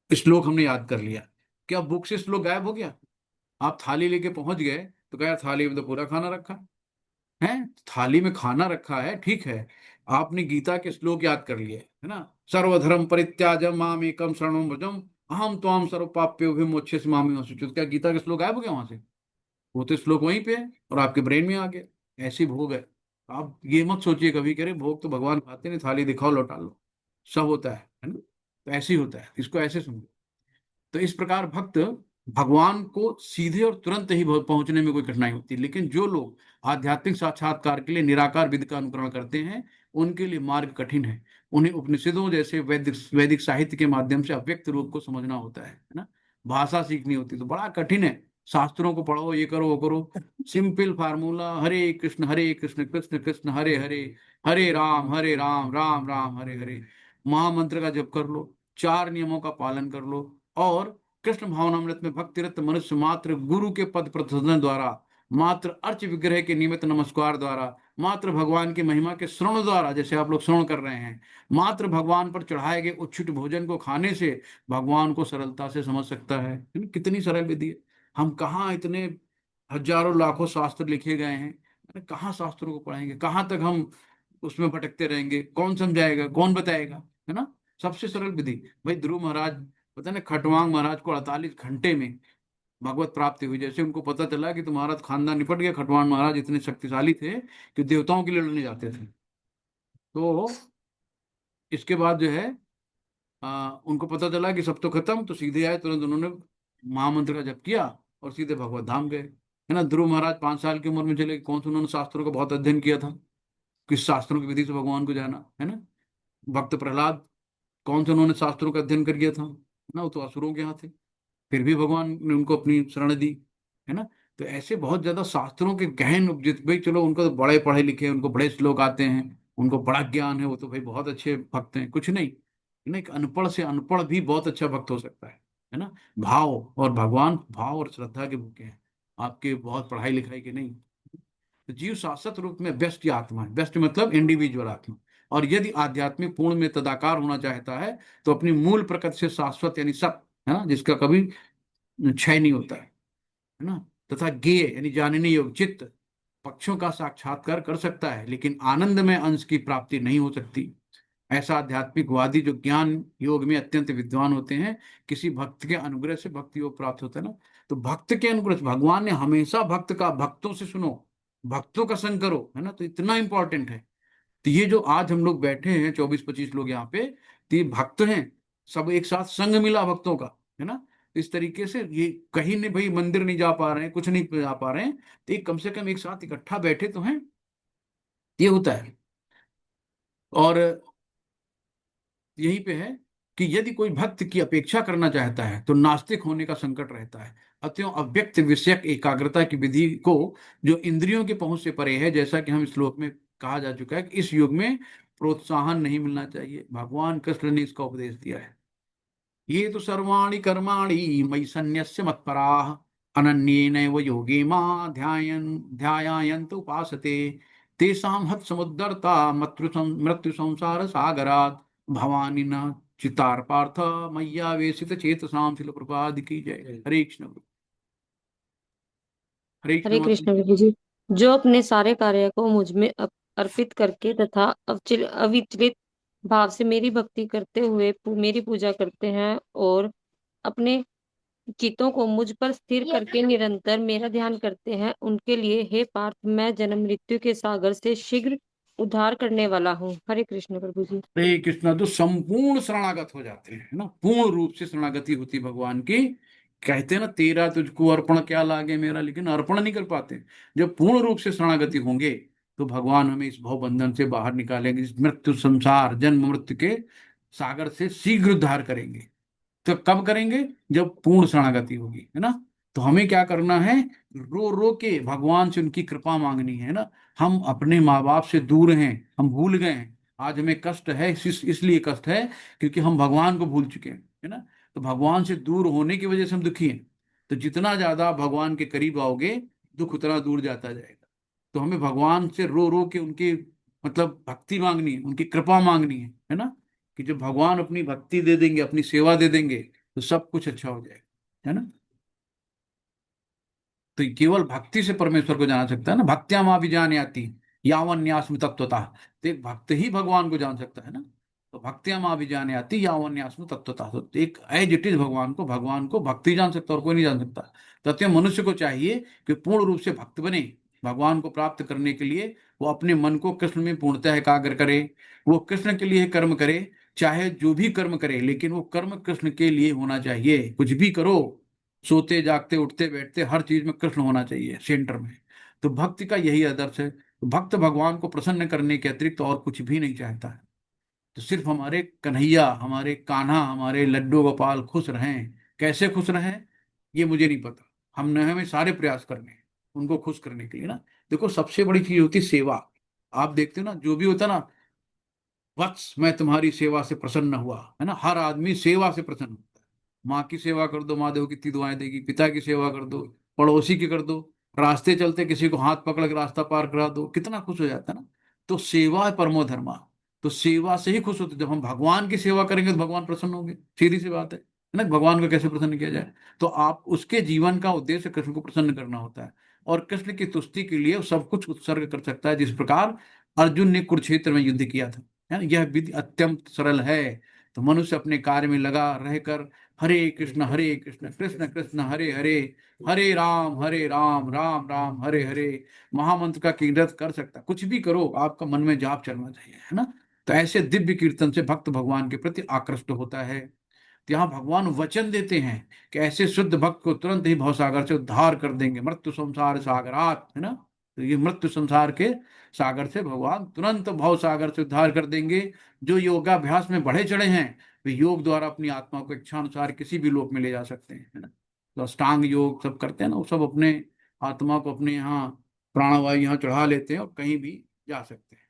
Speaker 1: श्लोक हमने याद कर लिया, क्या बुक से श्लोक गायब हो गया? आप थाली लेके पहुंच गए तो क्या थाली में तो पूरा खाना रखा है, थाली में खाना रखा है, ठीक है। आपने गीता के श्लोक याद कर लिए, है ना। सर्वधर्म परित्याजम माम एकम शरणम व्रजम अहम त्वाम सर्व पाप्यो विमोक्ष्यसि मामेव शुचित। क्या गीता के श्लोक गायब हो गया वहां से? वो तो श्लोक वहीं पे है और आपके ब्रेन में आ गया। ऐसी भोग है। आप ये मत सोचिए कभी करे भोग तो भगवान खाते नहीं, थाली दिखाओ लौटा लो, सब होता है ना। तो ऐसे ही होता है, इसको ऐसे समझो। तो इस प्रकार भक्त भगवान को सीधे और तुरंत ही पहुंचने में कोई कठिनाई होती है, लेकिन जो लोग आध्यात्मिक साक्षात्कार के लिए निराकार विधि का अनुकरण करते हैं उनके लिए मार्ग कठिन है। उन्हें उपनिषदों जैसे वैदिक वैदिक साहित्य के माध्यम से अव्यक्त रूप को समझना होता है ना। भाषा सीखनी होती है तो बड़ा कठिन है। शास्त्रों को पढ़ो, ये करो वो करो, सिंपल फार्मूला हरे कृष्ण कृष्ण कृष्ण हरे हरे, हरे राम राम राम हरे हरे। महामंत्र का जप कर लो, 4 नियमों का पालन कर लो, और कृष्ण भावनामृत में भक्तिरत मनुष्य मात्र गुरु के पद प्रदर्शन द्वारा, मात्र अर्च विग्रह के निमित्त नमस्कार द्वारा, मात्र भगवान की महिमा के श्रवण द्वारा, जैसे आप लोग श्रवण कर रहे हैं, मात्र भगवान पर चढ़ाए गए उच्छिष्ट भोजन को खाने से भगवान को सरलता से समझ सकता है। कितनी सरल विधि है। हम कहाँ इतने हजारों लाखों शास्त्र लिखे गए हैं, कहाँ शास्त्रों को पढ़ेंगे, कहाँ तक हम उसमें भटकते रहेंगे, कौन समझाएगा, कौन बताएगा, है ना। सबसे सरल विधि। भाई ध्रुव महाराज, पता ना, खटवांग महाराज को 48 घंटे में भगवत प्राप्ति हुई। जैसे उनको पता चला कि तुम्हारा खानदान निपट गया, खटवांग महाराज इतने शक्तिशाली थे कि देवताओं के लिए लड़ने जाते थे। तो इसके बाद जो है उनको पता चला कि सब तो खत्म, तो सीधे आए, तुरंत उन्होंने महामंत्र का जप किया और सीधे भगवत धाम गए, है ना। ध्रुव महाराज 5 साल की उम्र में चले, कौन से उन्होंने शास्त्रों का बहुत अध्ययन किया था, किस शास्त्रों की विधि से भगवान को जाना, है ना। भक्त प्रहलाद, कौन से उन्होंने शास्त्रों का अध्ययन कर किया था, है ना, वो तो असुरों के यहाँ थे, फिर भी भगवान ने उनको अपनी शरण दी, है ना। तो ऐसे बहुत ज्यादा शास्त्रों के गहन उपजित, भाई चलो उनको तो बड़े पढ़े लिखे, उनको बड़े श्लोक आते हैं, उनको बड़ा ज्ञान है, वो तो भाई बहुत अच्छे भक्त हैं, कुछ नहीं, है ना। एक अनपढ़ से अनपढ़ भी बहुत अच्छा भक्त हो सकता है ना। भाव, और भगवान भाव और श्रद्धा के भूखे हैं, आपके बहुत पढ़ाई लिखाई के नहीं। तो जीव शाश्वत रूप में व्यष्टि आत्मा है, व्यष्टि मतलब इंडिविजुअल आत्मा। और यदि आध्यात्मिक पूर्ण में तदाकार होना चाहता है तो अपनी मूल प्रकृति से शाश्वत यानी सत, है ना, जिसका कभी क्षय नहीं होता है ना, तथा ज्ञेय यानी जानने योग्य चित्त पक्षों का साक्षात्कार कर सकता है, लेकिन आनंद में अंश की प्राप्ति नहीं हो सकती। ऐसा आध्यात्मिकवादी जो ज्ञान योग में अत्यंत विद्वान होते हैं, किसी भक्त के अनुग्रह से भक्ति योग प्राप्त होता है ना। तो भक्त के अनुग्रह से, भगवान ने हमेशा भक्त का, भक्तों से सुनो, भक्तों का संग करो, है ना। तो इतना इंपॉर्टेंट है। तो ये जो आज हम लोग बैठे हैं 24-25 लोग यहाँ पे, तो ये भक्त हैं, सब एक साथ संग मिला भक्तों का, है ना। इस तरीके से ये कहीं नहीं, भाई मंदिर नहीं जा पा रहे हैं, कुछ नहीं जा पा रहे हैं, तो ये कम से कम एक साथ इकट्ठा बैठे तो हैं, ये होता है। और यहीं पे है कि यदि कोई भक्त की अपेक्षा करना चाहता है तो नास्तिक होने का संकट रहता है। अतएव अव्यक्त विषयक एकाग्रता की विधि को, जो इंद्रियों की पहुंच से परे है, जैसा कि हम श्लोक में कहा जा चुका है कि इस युग में प्रोत्साहन नहीं मिलना चाहिए, भगवान कृष्ण ने इसका उपदेश दिया है। ये तो सर्वाणि कर्माणि मयि सन्न्यस्य मत्पराः अनन्येनैव योगे मां ध्यायन्त उपासते तेषां हत मृत्यु संसार सागरात् भवानी न चितार पार्थ मय्यावेशित चेतसां। शिल प्रभुपाद की जय। हरे कृष्ण। हरे कृष्ण
Speaker 4: हरे
Speaker 1: माता जी।
Speaker 4: कृष्ण प्रभु जी। जो अपने सारे कार्य को मुझ में अर्पित करके तथा अविचलित भाव से मेरी भक्ति करते हुए मेरी पूजा करते हैं और अपने चित्तों को मुझ पर स्थिर करके निरंतर मेरा ध्यान करते हैं, उनके लिए हे पार्थ, मैं जन्म मृत्यु के सागर से शीघ्र उद्धार करने वाला हूँ। हरे कृष्ण प्रभु जी।
Speaker 1: हरे कृष्णा। तो संपूर्ण शरणागत हो जाते हैं, है ना, पूर्ण रूप से शरणागति होती भगवान की। कहते हैं ना, तेरा तुझको अर्पण क्या लागे मेरा, लेकिन अर्पण नहीं कर पाते। जब पूर्ण रूप से शरणागति होंगे तो भगवान हमें इस भव बंधन से बाहर निकालेंगे, इस मृत्यु संसार जन्म मृत्यु के सागर से शीघ्र उद्धार करेंगे। तो कब करेंगे? जब पूर्ण शरणागति होगी, है ना। तो हमें क्या करना है? रो रो के भगवान से उनकी कृपा मांगनी है ना। हम अपने माँ बाप से दूर हैं, हम भूल गए हैं। आज हमें कष्ट है, इसलिए कष्ट है क्योंकि हम भगवान को भूल चुके हैं, है ना। तो भगवान से दूर होने की वजह से हम दुखी हैं। तो जितना ज्यादा भगवान के करीब आओगे, दुख उतना दूर जाता जाएगा। तो हमें भगवान से रो रो के उनकी मतलब भक्ति मांगनी है, उनकी कृपा मांगनी है ना। कि जब भगवान अपनी भक्ति दे देंगे, अपनी सेवा दे देंगे, तो सब कुछ अच्छा हो जाएगा, है ना। तो केवल भक्ति से परमेश्वर को जाना सकता है ना। भक्त्या माँ भी जाने आती यावन्यास्म तत्वतः। तो एक भक्त ही भगवान को जान सकता है ना। तो भक्त्या माँ भी जाने आती यावन्यास्म तत्वतः। तो एक एज इट इज भगवान को भक्ति जान सकता और कोई नहीं जान सकता। तो अतः मनुष्य को चाहिए कि पूर्ण रूप से भक्त बने। भगवान को प्राप्त करने के लिए वो अपने मन को कृष्ण में पूर्णतः एकाग्र करे। वो कृष्ण के लिए कर्म करे, चाहे जो भी कर्म करे, लेकिन वो कर्म कृष्ण के लिए होना चाहिए। कुछ भी करो, सोते जागते उठते बैठते हर चीज में कृष्ण होना चाहिए सेंटर में। तो भक्ति का यही आदर्श है। तो भक्त भगवान को प्रसन्न करने के अतिरिक्त और कुछ भी नहीं चाहता है। तो सिर्फ हमारे कन्हैया, हमारे कान्हा, हमारे लड्डू गोपाल खुश रहें। कैसे खुश रहें ये मुझे नहीं पता। हमें सारे प्रयास करने हैं उनको खुश करने के लिए ना। देखो, सबसे बड़ी चीज होती है सेवा। आप देखते हो ना, जो भी होता है ना, वत्स मैं तुम्हारी सेवा से प्रसन्न हुआ, है ना। हर आदमी सेवा से प्रसन्न होता है। माँ की सेवा कर दो, माँ देखो कितनी दुआएं देगी। पिता की सेवा कर दो, पड़ोसी की कर दो, रास्ते चलते किसी को हाथ पकड़ के रास्ता पार करा दो, कितना खुश हो जाता है ना। तो सेवा है परमो धर्मा। तो सेवा से ही खुश होते। जब हम भगवान की सेवा करेंगे तो भगवान प्रसन्न होंगे, सीधी सी बात है ना। भगवान को कैसे प्रसन्न किया जाए? तो आप उसके जीवन का उद्देश्य कृष्ण को प्रसन्न करना होता है। और कृष्ण की तुष्टि के लिए वो सब कुछ उत्सर्ग कर सकता है, जिस प्रकार अर्जुन ने कुरुक्षेत्र में युद्ध किया था, है ना। यह विधि अत्यंत सरल है। तो मनुष्य अपने कार्य में लगा रहकर हरे कृष्ण कृष्ण कृष्ण हरे हरे, हरे राम राम राम हरे हरे महामंत्र का कीर्तन कर सकता है। कुछ भी करो, आपका मन में जाप चलना चाहिए, है ना। तो ऐसे दिव्य कीर्तन से भक्त भगवान के प्रति आकृष्ट होता है। तो यहाँ भगवान वचन देते हैं कि ऐसे शुद्ध भक्त को तुरंत ही भवसागर से उद्धार कर देंगे, मृत्यु संसार सागरात, है ना। तो ये मृत्यु संसार के सागर से भगवान तुरंत भव सागर से उद्धार कर देंगे। जो योगाभ्यास में बढ़े चढ़े हैं, वे योग द्वारा अपनी आत्मा को इच्छा अनुसार किसी भी लोक में ले जा सकते हैं, है ना। तो अष्टांग योग सब करते हैं ना, वो सब अपने आत्मा को अपने यहाँ प्राणवायु यहाँ चढ़ा लेते हैं और कहीं भी जा सकते हैं।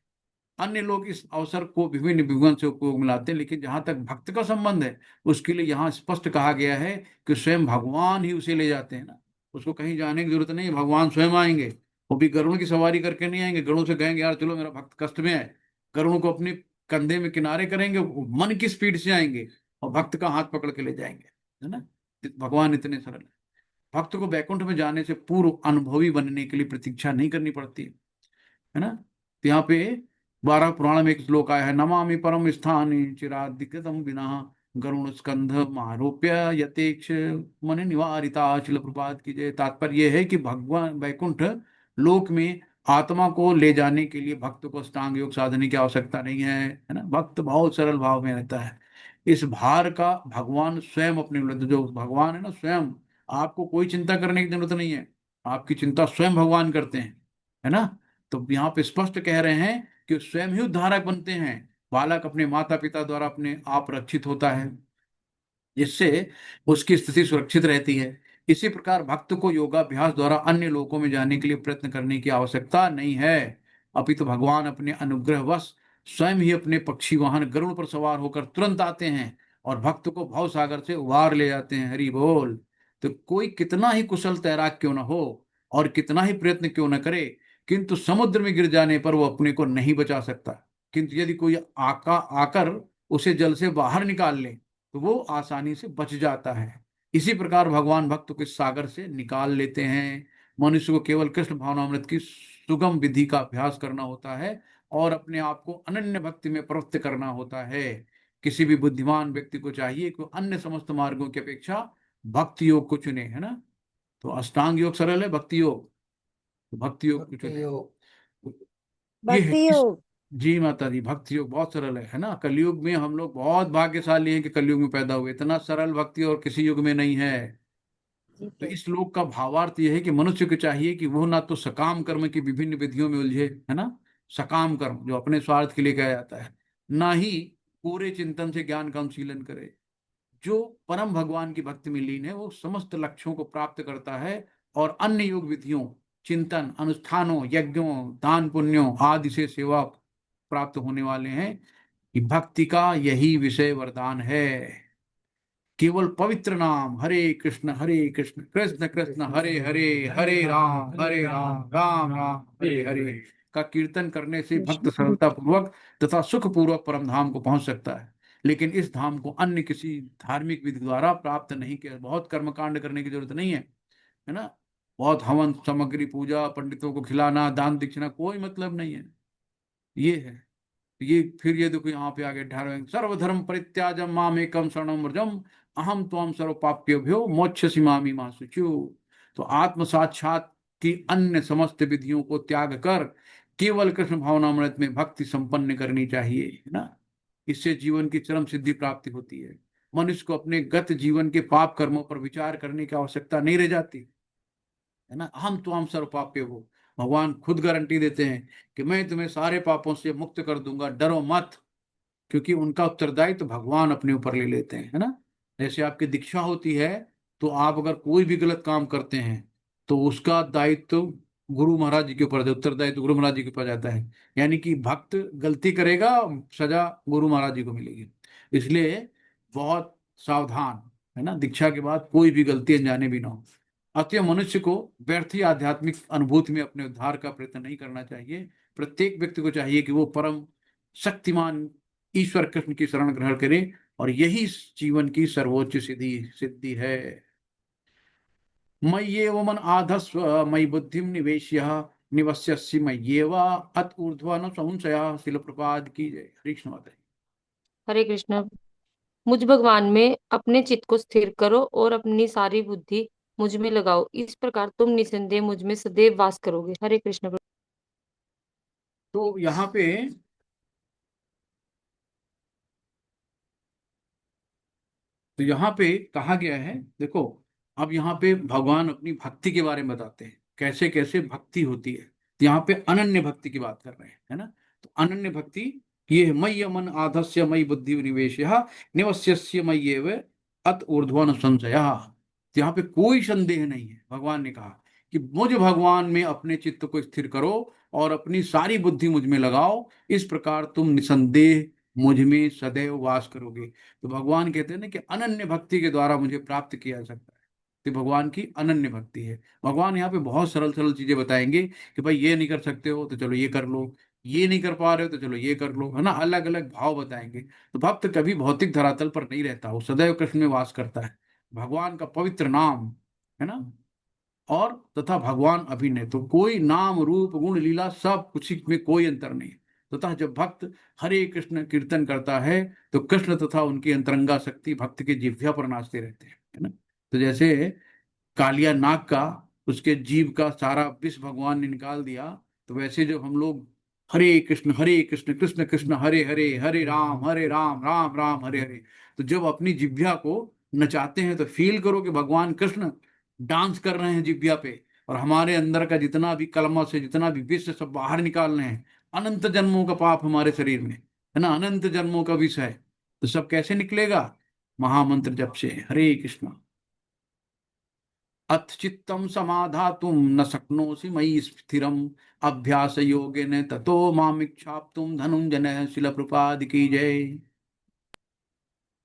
Speaker 1: अन्य लोग इस अवसर को विभिन्न विभिन्न से उपयोग में लाते हैं, लेकिन जहां तक भक्त का संबंध है, उसके लिए यहाँ स्पष्ट कहा गया है कि स्वयं भगवान ही उसे ले जाते हैं ना। उसको कहीं जाने की जरूरत नहीं, भगवान स्वयं आएंगे। वो भी गरुड़ की सवारी करके नहीं आएंगे। गरुड़ से कहेंगे यार चलो मेरा भक्त कष्ट में है, गरुड़ को अपने कंधे में किनारे करेंगे, वो मन की स्पीड से आएंगे और भक्त का हाथ पकड़ के ले जाएंगे, है ना। भगवान इतने सरल है। भक्त को बैकुंठ में जाने से पूर्व अनुभवी बनने के लिए प्रतीक्षा नहीं करनी पड़ती है ना। तो यहाँ पे 12 पुराण में एक श्लोक आया है, नमामि परम स्थाने चिरादिकृतम विना गरुण स्कंध मारोप्य यतेक्ष मन निवारिता। शिल प्रपात की जय। तात्पर्य यह है कि भगवान वैकुंठ लोक में आत्मा को ले जाने के लिए भक्त को अष्टांग योग साधने की आवश्यकता नहीं है ना। भक्त बहुत सरल भाव में रहता है। इस भार का भगवान स्वयं अपने, जो भगवान है ना, स्वयं आपको कोई चिंता करने की जरूरत नहीं है। आपकी चिंता स्वयं भगवान करते हैं, है ना। तो यहाँ पे स्पष्ट कह रहे हैं कि स्वयं ही उद्धारक बनते हैं। बालक अपने माता पिता द्वारा अपने आप रक्षित होता है, जिससे उसकी स्थिति सुरक्षित रहती है। इसी प्रकार भक्त को योगाभ्यास द्वारा अन्य लोकों में जाने के लिए प्रयत्न करने की आवश्यकता नहीं है। अपितु भगवान अपने अनुग्रहवश स्वयं ही अपने पक्षी वाहन गरुड़ पर सवार होकर तुरंत आते हैं और भक्त को भव सागर से उबार ले जाते हैं। हरि बोल। तो कोई कितना ही कुशल तैराक क्यों न हो और कितना ही प्रयत्न क्यों न करे, किंतु समुद्र में गिर जाने पर वो अपने को नहीं बचा सकता। किंतु यदि कोई आकर उसे जल से बाहर निकाल ले तो वो आसानी से बच जाता है। इसी प्रकार भगवान भक्त को इस सागर से निकाल लेते हैं। मनुष्य को केवल कृष्ण भावनामृत की सुगम विधि का अभ्यास करना होता है और अपने आप को अनन्य भक्ति में प्रवृत्त करना होता है। किसी भी बुद्धिमान व्यक्ति को चाहिए कि वो अन्य समस्त मार्गों की अपेक्षा भक्ति योग को चुने, है ना। तो अष्टांग योग सरल है, भक्ति योग, तो भक्ति योग को चुने। ये है
Speaker 2: भक्ति
Speaker 1: इस,
Speaker 2: योग।
Speaker 1: जी माता जी, भक्ति योग बहुत सरल है ना। कलयुग में हम लोग बहुत भाग्यशाली हैं कि कलयुग में पैदा हुए, इतना सरल भक्ति और किसी युग में नहीं है।
Speaker 2: जी
Speaker 1: तो
Speaker 2: प्रभु।
Speaker 1: इस श्लोक का भावार्थ यह है कि मनुष्य को चाहिए कि वो ना तो सकाम कर्म की विभिन्न विधियों में उलझे, है ना, सकाम कर्म जो अपने स्वार्थ के लिए किया जाता है, ना ही पूरे चिंतन से ज्ञान का अनुशीलन करे। जो परम भगवान की भक्ति में लीन है वो समस्त लक्ष्यों को प्राप्त करता है, और अन्य योग विधियों, चिंतन, अनुष्ठानों, यज्ञों, दान पुण्यों आदि से सेवा प्राप्त होने वाले हैं। कि भक्ति का यही विषय वरदान है। केवल पवित्र नाम हरे कृष्ण कृष्ण कृष्ण हरे हरे, हरे राम राम राम हरे हरे का कीर्तन करने से भक्त सरलता पूर्वक तथा सुख पूर्वक परम धाम को पहुंच सकता है। लेकिन इस धाम को अन्य किसी धार्मिक विधि द्वारा प्राप्त नहीं किया, बहुत कर्मकांड करने की जरूरत नहीं है ना। बहुत हवन सामग्री, पूजा, पंडितों को खिलाना, दान दक्षिणा, कोई मतलब नहीं है। ये है, ये फिर ये देखो यहाँ पे आगे 18वें, सर्वधर्म परित्याजम माम एकम शरणम व्रजम अहम त्वम सर्व पाप्यभ्यो मोक्षयसि मामि मा शुचि। तो आत्म साक्षात की अन्य समस्त विधियों को त्याग कर केवल कृष्ण भावनामृत में भक्ति संपन्न करनी चाहिए, है ना। इससे जीवन की चरम सिद्धि प्राप्ति होती है। मनुष्य को अपने गत जीवन के पाप कर्मों पर विचार करने की आवश्यकता नहीं रह जाती, है ना। हम तो हम सर्व पाप्य हो, भगवान खुद गारंटी देते हैं कि मैं तुम्हें सारे पापों से मुक्त कर दूंगा, डरो मत। क्योंकि उनका उत्तरदायित्व तो भगवान अपने ऊपर ले लेते हैं, है ना। जैसे आपकी दीक्षा होती है, तो आप अगर कोई भी गलत काम करते हैं तो उसका दायित्व गुरु महाराज जी के ऊपर, उत्तरदायित्व गुरु महाराज जी के ऊपर जाता है। यानी कि भक्त गलती करेगा, सजा गुरु महाराज जी को मिलेगी। इसलिए बहुत सावधान, है ना, दीक्षा के बाद कोई भी गलती अनजाने भी ना हो। अतः मनुष्य को व्यर्थ ही आध्यात्मिक अनुभूति में अपने उद्धार का प्रयत्न नहीं करना चाहिए। प्रत्येक व्यक्ति को चाहिए कि वो परम शक्तिमान ईश्वर कृष्ण की शरण ग्रहण करे, और यही जीवन की सर्वोच्च सिद्धि सिद्धि है। मय्येव मन आधस्व मयि बुद्धिम निवेश्य निवस्यसि मय्येव अत ऊर्ध्व न संशय। शिल प्रपाद की जय। हरे कृष्ण माता जी।
Speaker 4: हरे कृष्ण। मुझ भगवान में अपने चित्त को स्थिर करो और अपनी सारी बुद्धि मुझ में लगाओ, इस प्रकार तुम निसंदेह मुझ में सदैव वास करोगे। हरे कृष्ण प्रभु।
Speaker 1: तो यहाँ पे कहा गया है, देखो, अब यहाँ पे भगवान अपनी भक्ति के बारे में बताते हैं, कैसे कैसे भक्ति होती है। तो यहाँ पे अनन्य भक्ति की बात कर रहे हैं, है ना। तो अनन्य भक्ति ये है, मय्य मन आधस्य मयि बुद्धि निवेश निवस्यस्य मय्येव अत ऊर्ध्वन संशय। तो यहाँ पे कोई संदेह नहीं है, भगवान ने कहा कि मुझ भगवान में अपने चित्त को स्थिर करो और अपनी सारी बुद्धि मुझ में लगाओ, इस प्रकार तुम निसंदेह मुझ में सदैव वास करोगे। तो भगवान कहते हैं ना कि अनन्य भक्ति के द्वारा मुझे प्राप्त किया जा सकता है। तो भगवान की अनन्य भक्ति है। भगवान यहाँ पे बहुत सरल सरल चीजें बताएंगे कि भाई ये नहीं कर सकते हो तो चलो ये कर लो, ये नहीं कर पा रहे हो तो चलो ये कर लो, है ना। अलग अलग भाव बताएंगे। तो भक्त कभी भौतिक धरातल पर नहीं रहता, वो सदैव कृष्ण में वास करता है। भगवान का पवित्र नाम, है ना, और तथा भगवान अभिनय, तो कोई नाम रूप गुण लीला सब कुछ में कोई अंतर नहीं। तथा जब भक्त हरे कृष्ण कीर्तन करता है तो कृष्ण तथा उनकी अंतरंगा शक्ति भक्त के जिह्वा पर नाचते रहते हैं, है ना। तो जैसे कालिया नाग का, उसके जीव का सारा विष भगवान ने निकाल दिया, तो वैसे जब हम लोग हरे कृष्ण कृष्ण कृष्ण हरे हरे, हरे राम राम राम हरे हरे, तो जब अपनी जिह्वा को नचाते हैं तो फील करो कि भगवान कृष्ण डांस कर रहे हैं जिह्वा पे, और हमारे अंदर का जितना भी कलमश है, जितना भी विष है, सब बाहर निकाल रहे हैं। अनंत जन्मों का पाप हमारे शरीर में, है ना, अनंत जन्मों का विष है। तो सब कैसे निकलेगा? महामंत्र जप से, हरे कृष्ण। अथ चित्तम समाधातुम न शक्नोसि मयि स्थिरम अभ्यास योगेन ततो मामिच्छाप्तुम धनुंजय। शिल प्रपाद की जय।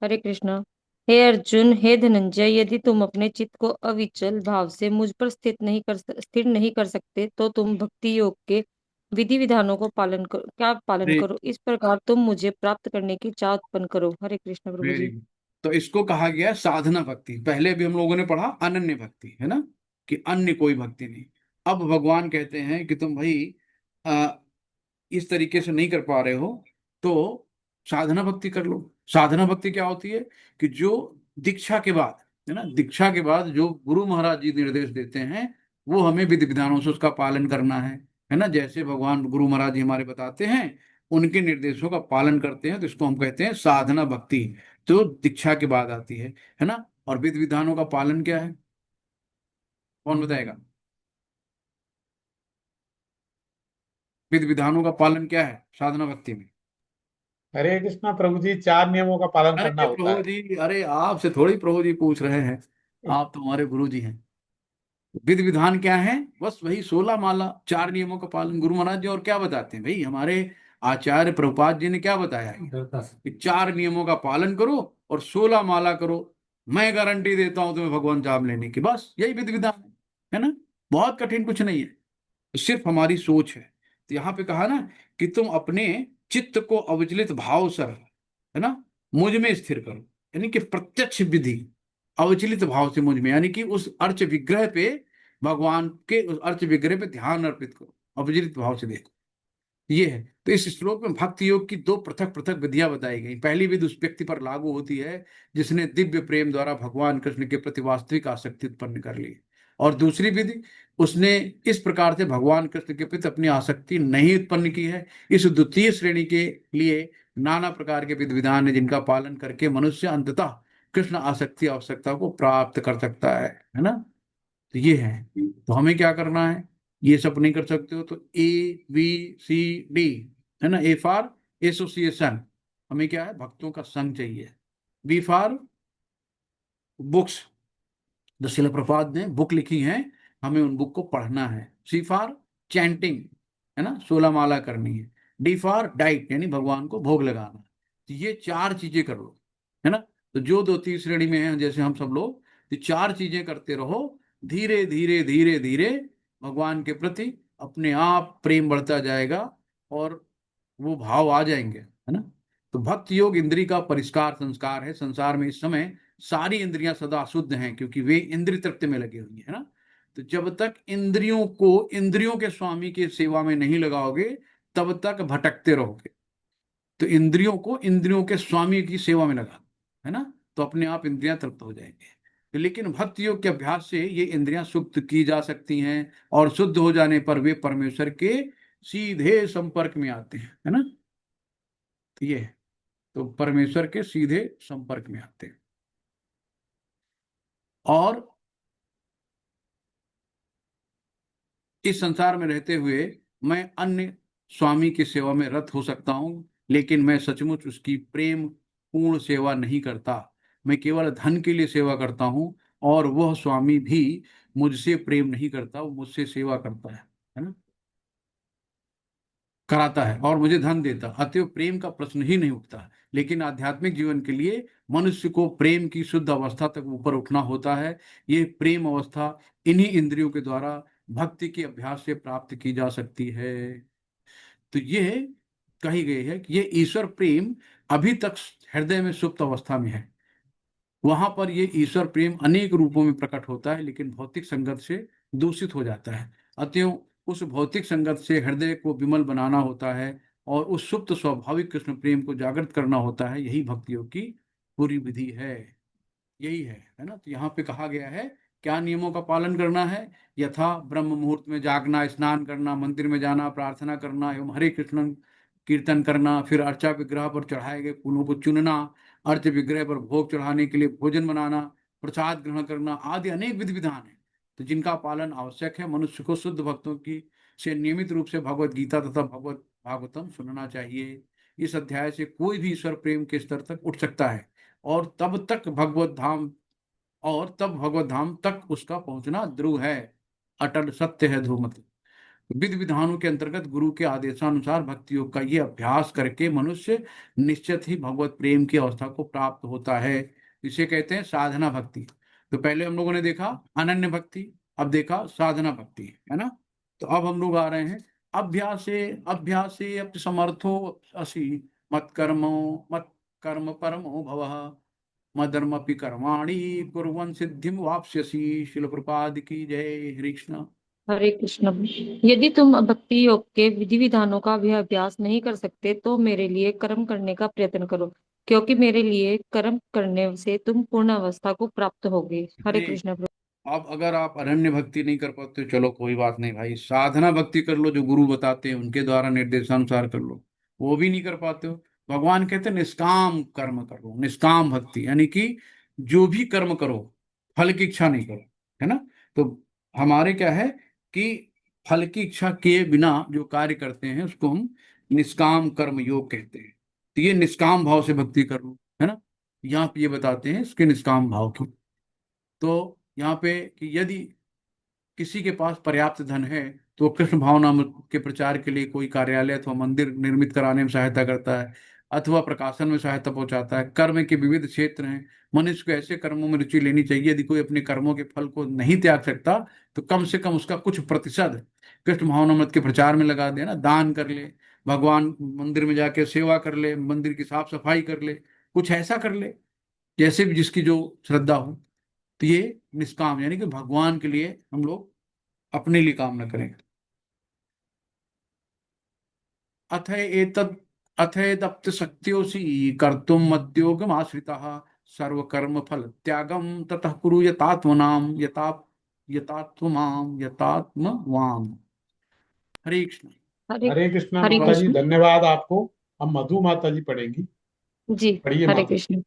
Speaker 4: हरे कृष्ण। हे अर्जुन, हे धनंजय, यदि तुम अपने चित्त को अविचल भाव से मुझ पर स्थिर नहीं कर सकते तो तुम भक्ति योग के विधि विधानों को पालन
Speaker 1: अरे
Speaker 4: करो, इस प्रकार तुम मुझे प्राप्त करने की चाह उत्पन्न करो। हरे कृष्ण प्रभु
Speaker 1: वेरी
Speaker 4: जी।
Speaker 1: गुड। तो इसको कहा गया साधना भक्ति। पहले भी हम लोगों ने पढ़ा अनन्य भक्ति, है ना, कि अन्य कोई भक्ति नहीं। अब भगवान कहते हैं कि तुम भाई आ, इस तरीके से नहीं कर पा रहे हो तो साधना भक्ति कर लो। साधना भक्ति क्या होती है? कि जो दीक्षा के बाद, है ना। दीक्षा के बाद जो गुरु महाराज जी निर्देश देते हैं वो हमें विधि विधानों से उसका पालन करना है ना। जैसे भगवान गुरु महाराज जी हमारे बताते हैं, उनके निर्देशों का पालन करते हैं, तो इसको हम कहते हैं साधना भक्ति, जो दीक्षा के बाद आती है ना। और विधि विधानों का पालन क्या है, कौन बताएगा? विधि विधानों का पालन क्या है साधना भक्ति में?
Speaker 3: हरे कृष्णा प्रभु जी, 4 नियमों का पालन करना
Speaker 1: अरे
Speaker 3: होता
Speaker 1: प्रभु
Speaker 3: है।
Speaker 1: जी, अरे आपसे थोड़ी प्रभु जी पूछ रहे हैं, आप तो हमारे गुरु जी हैं। विधि विधान क्या है? बस वही 16 माला, 4 नियमों का पालन। गुरु महाराज जी और क्या बताते हैं भाई, हमारे आचार्य प्रभुपाद जी ने क्या बताया है कि 4 नियमों का पालन करो और 16 माला करो, मैं गारंटी देता हूं तुम्हें भगवान जाम लेने की। बस यही विधि विधान है ना। बहुत कठिन कुछ नहीं है, सिर्फ हमारी सोच है। तो यहाँ पे कहा ना कि तुम अपने चित्त को अविचलित भाव से रखो, है ना, मुझ में स्थिर करो, यानी कि प्रत्यक्ष विधि अविचलित भाव से मुझ में, यानी कि उस अर्च विग्रह पे, भगवान के उस अर्च विग्रह पे ध्यान अर्पित करो, अविचलित भाव से देखो। ये है। तो इस श्लोक में भक्ति योग की 2 पृथक पृथक विधियां बताई गई। पहली विधि उस व्यक्ति पर लागू होती है जिसने दिव्य प्रेम द्वारा भगवान कृष्ण के प्रति वास्तविक आसक्ति उत्पन्न कर ली, और दूसरी विधि उसने इस प्रकार से भगवान कृष्ण के प्रति अपनी आसक्ति नहीं उत्पन्न की है। इस द्वितीय श्रेणी के लिए नाना प्रकार के विधि विधान है जिनका पालन करके मनुष्य अंततः कृष्ण आसक्ति आवश्यकता को प्राप्त कर सकता है ना। तो ये है। तो हमें क्या करना है, ये सब नहीं कर सकते हो तो ABCD, है ना। A फॉर एसोसिएशन, हमें क्या है, भक्तों का संग चाहिए। B फॉर बुक्स, जो शिल प्रपाद ने बुक लिखी है, हमें उन बुक को पढ़ना है। C फॉर चैंटिंग, है ना, 16 माला करनी है। D फॉर डाइट, यानी भगवान को भोग लगाना है। तो ये 4 चीजें कर लो, है ना। तो जो 2 3 श्रेणी में है जैसे हम सब लोग, तो 4 चीजें करते रहो, धीरे धीरे धीरे धीरे भगवान के प्रति अपने आप प्रेम बढ़ता जाएगा और वो भाव आ जाएंगे, है ना। तो भक्ति योग इंद्री का परिष्कार संस्कार है। संसार में इस समय सारी इंद्रियां सदा शुद्ध हैं क्योंकि वे इंद्रिय तृप्ति में लगी हुई है ना। तो जब तक इंद्रियों को इंद्रियों के स्वामी की सेवा में नहीं लगाओगे तब तक भटकते रहोगे। तो इंद्रियों को इंद्रियों के स्वामी की सेवा में लगा, है ना, तो अपने आप इंद्रियां तृप्त हो जाएंगे। लेकिन भक्ति योग के अभ्यास से ये इंद्रियां शुद्ध की जा सकती हैं और शुद्ध हो जाने पर वे परमेश्वर के सीधे संपर्क में आते हैं, है ना। तो ये है। तो परमेश्वर के सीधे संपर्क में आते हैं। और इस संसार में रहते हुए मैं अन्य स्वामी की सेवा में रत हो सकता हूं, लेकिन मैं सचमुच उसकी प्रेम पूर्ण सेवा नहीं करता। मैं केवल धन के लिए सेवा करता हूं और वह स्वामी भी मुझसे प्रेम नहीं करता, वो मुझसे सेवा करता है ना, कराता है और मुझे धन देता, अतएव प्रेम का प्रश्न ही नहीं उठता। लेकिन आध्यात्मिक जीवन के लिए मनुष्य को प्रेम की शुद्ध अवस्था तक ऊपर उठना होता है। ये प्रेम अवस्था इन्हीं इंद्रियों के द्वारा भक्ति के अभ्यास से प्राप्त की जा सकती है। तो ये कही गई है कि ये ईश्वर प्रेम अभी तक हृदय में सुप्त अवस्था में है। वहां पर ये ईश्वर प्रेम अनेक रूपों में प्रकट होता है, लेकिन भौतिक संगत से दूषित हो जाता है। अतएव उस भौतिक संगत से हृदय को विमल बनाना होता है और उस सुप्त स्वाभाविक कृष्ण प्रेम को जागृत करना होता है। यही भक्तियों की पूरी विधि है, यही है ना। तो यहाँ पे कहा गया है क्या नियमों का पालन करना है। यथा ब्रह्म मुहूर्त में जागना, स्नान करना, मंदिर में जाना, प्रार्थना करना एवं हरे कृष्ण कीर्तन करना, फिर अर्चा विग्रह पर चढ़ाए गए फूलों को चुनना, अर्च विग्रह पर भोग चढ़ाने के लिए भोजन बनाना, प्रसाद ग्रहण करना आदि अनेक विधि विधान है, तो जिनका पालन आवश्यक है। मनुष्य को शुद्ध भक्तों की से नियमित रूप से भगवत गीता तथा भगवत भागवतम सुनना चाहिए। इस अध्याय से कोई भी ईश्वर प्रेम के स्तर तक उठ सकता है और तब भगवत धाम तक उसका पहुंचना ध्रुव है, अटल सत्य है ध्रुव। मतलब विधि विधानों के अंतर्गत गुरु के आदेशानुसार भक्ति योग का ये अभ्यास करके मनुष्य निश्चित ही भगवत प्रेम की अवस्था को प्राप्त होता है। इसे कहते हैं साधना भक्ति। तो पहले हम लोगों ने देखा अनन्य भक्ति, अब देखा साधना भक्ति, है ना। तो अब हम लोग आ रहे हैं अभ्यासे अभ्यासे अपि समर्थो असि मत कर्म परमो भवः मदर्मपि कर्माणि कुर्वन् सिद्धिं वाप्स्यसि। शिल प्रपाद की जय। हरे कृष्ण।
Speaker 4: हरे कृष्ण। यदि तुम भक्ति योग के विधि विधानों का भी अभ्यास नहीं कर सकते तो मेरे लिए कर्म करने का प्रयत्न करो, क्योंकि मेरे लिए कर्म करने से तुम पूर्ण अवस्था को प्राप्त होगे। हरे
Speaker 1: नहीं,
Speaker 4: कृष्ण प्रभु।
Speaker 1: अब अगर आप अनन्य भक्ति नहीं कर पाते हो, चलो कोई बात नहीं भाई, साधना भक्ति कर लो, जो गुरु बताते हैं उनके द्वारा निर्देशानुसार कर लो। वो भी नहीं कर पाते हो, भगवान कहते हैं निष्काम कर्म करो, निष्काम भक्ति, यानी कि जो भी कर्म करो फल की इच्छा नहीं करो, है ना। तो हमारे क्या है कि फल की इच्छा किए बिना जो कार्य करते हैं उसको हम निष्काम कर्म योग कहते हैं। तो ये निष्काम भाव से भक्ति कर लो, है ना। यहाँ पे ये बताते हैं इसके निष्काम भाव की। तो यहाँ पे कि यदि किसी के पास पर्याप्त धन है तो वो कृष्ण भावना के प्रचार के लिए कोई कार्यालय अथवा मंदिर निर्मित कराने में सहायता करता है, अथवा प्रकाशन में सहायता पहुंचाता है। कर्म के विविध क्षेत्र हैं, मनुष्य को ऐसे कर्मों में रुचि लेनी चाहिए। यदि कोई अपने कर्मों के फल को नहीं त्याग सकता तो कम से कम उसका कुछ प्रतिशत कृष्ण भावनामृत के प्रचार में लगा दे ना, दान कर ले, भगवान मंदिर में जाके सेवा कर ले, मंदिर की साफ सफाई कर ले, कुछ ऐसा कर ले जैसे भी जिसकी जो श्रद्धा हो। तो ये निष्काम, यानी कि भगवान के लिए हम लोग अपने लिए काम न करें। अथ एतद अथेदप्त शक्योसी कर्तुम मद्योगम आश्रितः सर्वकर्म फल त्यागम ततः कुरु यतात्मनाम यतात्मवाम। हरे कृष्ण।
Speaker 4: हरे
Speaker 3: हरे कृष्णा
Speaker 4: हरे
Speaker 3: माता जी,
Speaker 4: कृष्ण।
Speaker 3: धन्यवाद आपको। हम मधु माता जी पढ़ेंगी।
Speaker 4: जी।
Speaker 3: पढ़िए
Speaker 4: हरे
Speaker 3: माता।
Speaker 4: कृष्ण।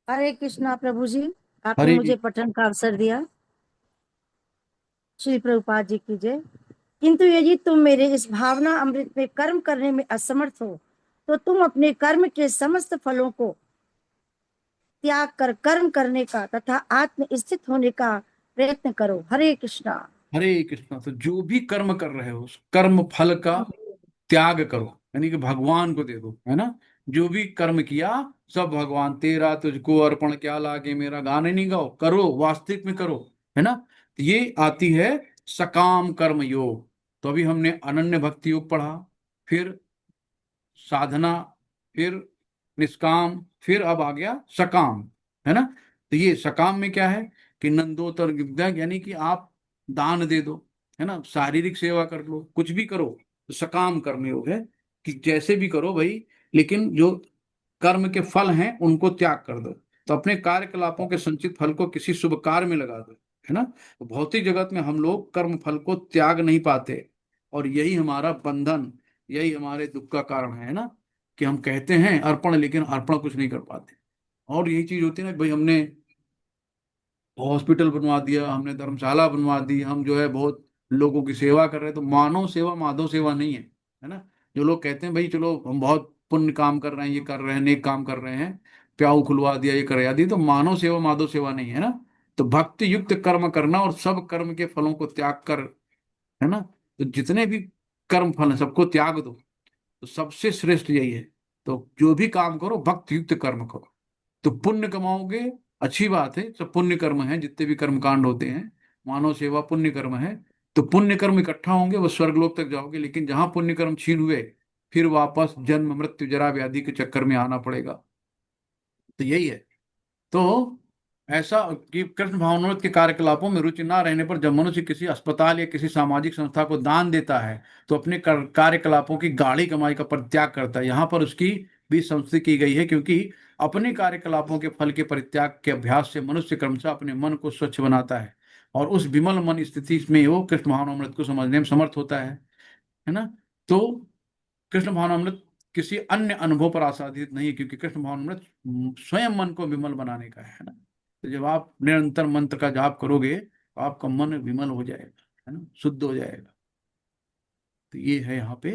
Speaker 2: हरे कृष्णा प्रभु जी, आपने
Speaker 1: हरे
Speaker 2: मुझे पठन का अवसर दिया। श्री प्रभुपाद जी की जय। किंतु यदि तुम मेरे इस भावना अमृत में कर्म करने में असमर्थ हो तो तुम अपने कर्म के समस्त फलों को त्याग कर कर्म करने का तथा आत्म स्थित होने का प्रयत्न करो। हरे कृष्णा।
Speaker 1: हरे कृष्ण। तो जो भी कर्म कर रहे हो उस कर्म फल का त्याग करो, यानी कि भगवान को दे दो, है ना। जो भी कर्म किया सब भगवान, तेरा तुझको अर्पण क्या लागे मेरा, गाने नहीं गाओ, करो वास्तविक में करो, है ना। तो ये आती है सकाम कर्म योग। तो अभी हमने अनन्य भक्ति योग पढ़ा, फिर साधना, फिर निष्काम, फिर अब आ गया सकाम, है ना। तो ये सकाम में क्या है कि नंदोतर विद्या, यानी कि आप दान दे दो, है ना, शारीरिक सेवा कर लो, कुछ भी करो। तो सकाम कर्म योग है कि जैसे भी करो भाई, लेकिन जो कर्म के फल हैं उनको त्याग कर दो। तो अपने कार्यकलापों के संचित फल को किसी शुभ कार्य में लगा दो, है ना। तो भौतिक जगत में हम लोग कर्म फल को त्याग नहीं पाते, और यही हमारा बंधन, यही हमारे दुख का कारण है ना, कि हम कहते हैं अर्पण लेकिन अर्पण कुछ नहीं कर पाते। और यही चीज होती है ना कि भाई हमने हॉस्पिटल बनवा दिया, हमने धर्मशाला बनवा दी, हम जो है बहुत लोगों की सेवा कर रहे हैं, तो मानव सेवा माधव सेवा नहीं है, है ना। जो लोग कहते हैं भाई चलो हम बहुत पुण्य काम कर रहे हैं, ये कर रहे हैं, नेक काम कर रहे हैं, प्याऊ खुलवा दिया, ये करवा दिया, तो मानव सेवा माधव सेवा नहीं है ना। तो भक्ति युक्त कर्म करना और सब कर्म के फलों को त्याग कर, है ना। तो जितने भी कर्म फल हैं सबको त्याग दो, तो सबसे श्रेष्ठ यही है। तो जो भी काम करो भक्ति युक्त कर्म करो, तो पुण्य कमाओगे। अच्छी बात है, सब पुण्य कर्म है, जितने भी कर्म कांड होते हैं, मानव सेवा पुण्य कर्म है। तो पुण्य कर्म इकट्ठा होंगे, वो स्वर्गलोक तक जाओगे। लेकिन जहां पुण्य कर्म छीन हुए, फिर वापस जन्म मृत्यु जरा व्याधि के चक्कर में आना पड़ेगा। तो यही है। तो ऐसा कि कृष्ण भावनामृत के कार्यकलापों में रुचि ना रहने पर जब मनुष्य किसी अस्पताल या किसी सामाजिक संस्था को दान देता है तो अपने कार्यकलापों की गाढ़ी कमाई का परित्याग करता है। यहाँ पर उसकी भी संस्तुति की गई है, क्योंकि अपने कार्यकलापों के फल के परित्याग के अभ्यास से मनुष्य क्रमशः अपने मन को स्वच्छ बनाता है, और उस विमल मन स्थिति में वो कृष्ण भावनामृत को समझने में समर्थ होता है ना। तो कृष्ण भावनामृत किसी अन्य अनुभव पर आधारित नहीं है, क्योंकि कृष्ण भावनामृत स्वयं मन को विमल बनाने का है ना। तो जब आप निरंतर मंत्र का जाप करोगे तो आपका मन विमल हो जाएगा, है ना, शुद्ध हो जाएगा। तो ये है यहाँ पे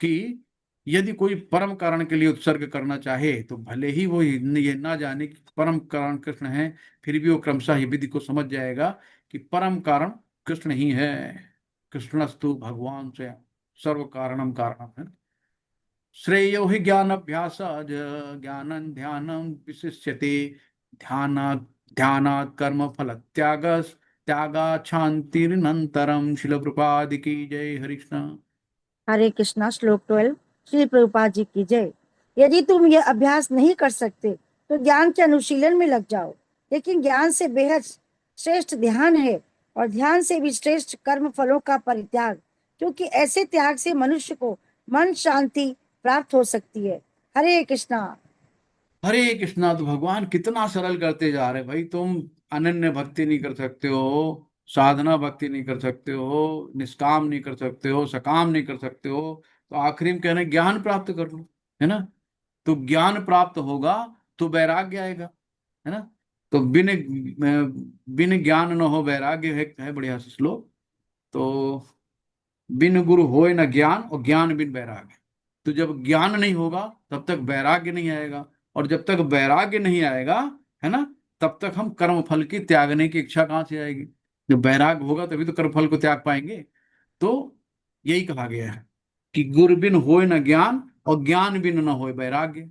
Speaker 1: कि यदि कोई परम कारण के लिए उत्सर्ग करना चाहे तो भले ही वो ये ना जाने कि परम कारण कृष्ण है, फिर भी वो क्रमशः ये विधि को समझ जाएगा कि परम कारण कृष्ण ही है। कृष्णस्तु भगवान स्वयं सर्व कारणम कारणम, है। श्रेयो हि ज्ञानाभ्यास ज्ञानं ध्यानं विशिष्यते, ध्यान ध्यानात् कर्म फल त्यागात् शांतिरनंतरम। शिल प्रपाद की जय। हरि कृष्ण।
Speaker 2: हरे कृष्णा। श्लोक 12। श्री प्रभुपाद जी की जय। यदि तुम यह अभ्यास नहीं कर सकते तो ज्ञान के अनुशीलन में लग जाओ। लेकिन ज्ञान से बेहद श्रेष्ठ ध्यान है, और ध्यान से भी श्रेष्ठ कर्म फलों का परित्याग, क्योंकि ऐसे त्याग से मनुष्य को मन शांति प्राप्त हो सकती है। हरे कृष्णा।
Speaker 1: हरे कृष्णा। तो भगवान कितना सरल करते जा रहे हैं भाई। तुम अनन्य भक्ति नहीं कर सकते हो, साधना भक्ति नहीं कर सकते हो, निष्काम नहीं कर सकते हो, सकाम नहीं कर सकते हो, तो आखिरी में कह रहे हैं ज्ञान प्राप्त कर लो, है ना। तो ज्ञान प्राप्त होगा तो वैराग्य आएगा, है ना। तो बिन ज्ञान न हो वैराग्य है बढ़िया से श्लोक। तो बिन गुरु होए न ज्ञान, और ज्ञान बिन वैराग्य। तो जब ज्ञान नहीं होगा तब तक वैराग्य नहीं आएगा, और जब तक वैराग्य नहीं आएगा, है ना, तब तक हम कर्म फल की त्यागने की इच्छा कहाँ से आएगी। जब वैराग्य होगा तभी तो कर्म फल को त्याग पाएंगे। तो यही कहा गया है कि गुर बिन होए न ज्ञान, और ज्ञान बिन न होए वैराग्य।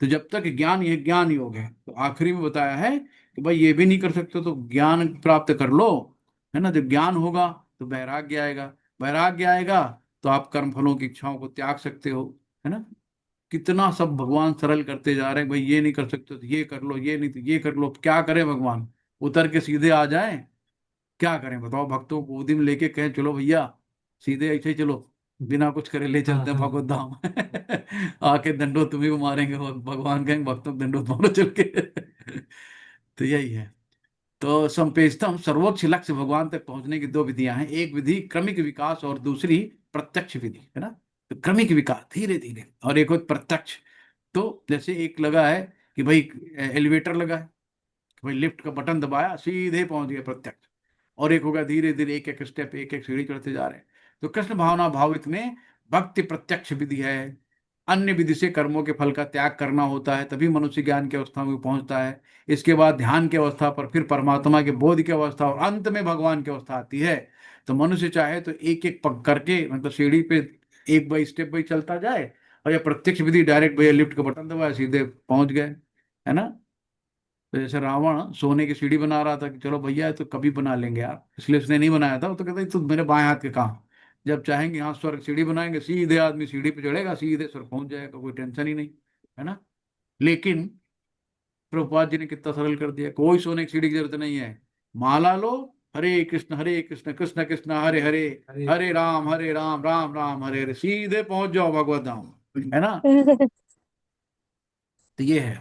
Speaker 1: तो जब तक ज्ञान, ये ज्ञान योग है, तो आखिरी में बताया है कि भाई ये भी नहीं कर सकते तो ज्ञान प्राप्त कर लो, है ना। जब ज्ञान होगा तो वैराग्य आएगा, वैराग्य आएगा तो आप कर्म फलों की इच्छाओं को त्याग सकते हो, है ना। कितना सब भगवान सरल करते जा रहे हैं। भाई ये नहीं कर सकते तो ये कर लो, ये नहीं तो ये कर लो। क्या करें भगवान, उतर के सीधे आ जाएं? क्या करें बताओ। भक्तों को गोदी में लेके कहें चलो भैया सीधे ऐसे ही चलो, बिना कुछ करे ले चलते हैं भगवत धाम। आके दंडो तुम्ही को मारेंगे, भगवान कहेंगे भक्तों को दंडो मारो चल के। तो यही है। तो संपेस्तम, सर्वोच्च लक्ष्य भगवान तक पहुंचने की दो विधियां हैं। एक विधि क्रमिक विकास और दूसरी प्रत्यक्ष विधि, है ना। तो क्रमिक विकास धीरे धीरे, और एक होता प्रत्यक्ष। तो जैसे एक लगा है कि भाई एलिवेटर लगा है, कि भाई लिफ्ट का बटन दबाया सीधे पहुंच गया, प्रत्यक्ष। और एक होगा धीरे धीरे एक एक स्टेप, एक एक सीढ़ी चढ़ते जा रहे हैं। तो कृष्ण भावना भावित में भक्ति प्रत्यक्ष विधि है। अन्य विधि से कर्मों के फल का त्याग करना होता है, तभी मनुष्य ज्ञान की अवस्था में पहुंचता है। इसके बाद ध्यान की अवस्था पर, फिर परमात्मा के बोध की अवस्था, और अंत में भगवान की अवस्था आती है। तो मनुष्य चाहे तो एक एक पग करके, मतलब सीढ़ी पे एक बाई स्टेप बाई चलता जाए, और या प्रत्यक्ष विधि डायरेक्ट भैया लिफ्ट का बटन दबाया सीधे पहुंच गए, है ना। तो जैसे रावण सोने की सीढ़ी बना रहा था कि चलो भैया ये तो कभी बना लेंगे यार, इसलिए उसने नहीं बनाया था। वो तो कहता तो मेरे बाएं हाथ के काम, जब चाहेंगे यहाँ स्वर्ग सीढ़ी बनाएंगे, सीधे आदमी सीढ़ी पे चढ़ेगा, सीधे स्वर्ग पहुंच जाएगा, कोई टेंशन ही नहीं, है ना। लेकिन प्रभुपाद जी ने कितना सरल कर दिया, कोई सोने की सीढ़ी की जरूरत नहीं है। माला लो, हरे कृष्ण कृष्ण कृष्ण हरे हरे, हरे राम राम राम हरे हरे, सीधे पहुंच जाओ भगवत धाम, है ना। तो ये है।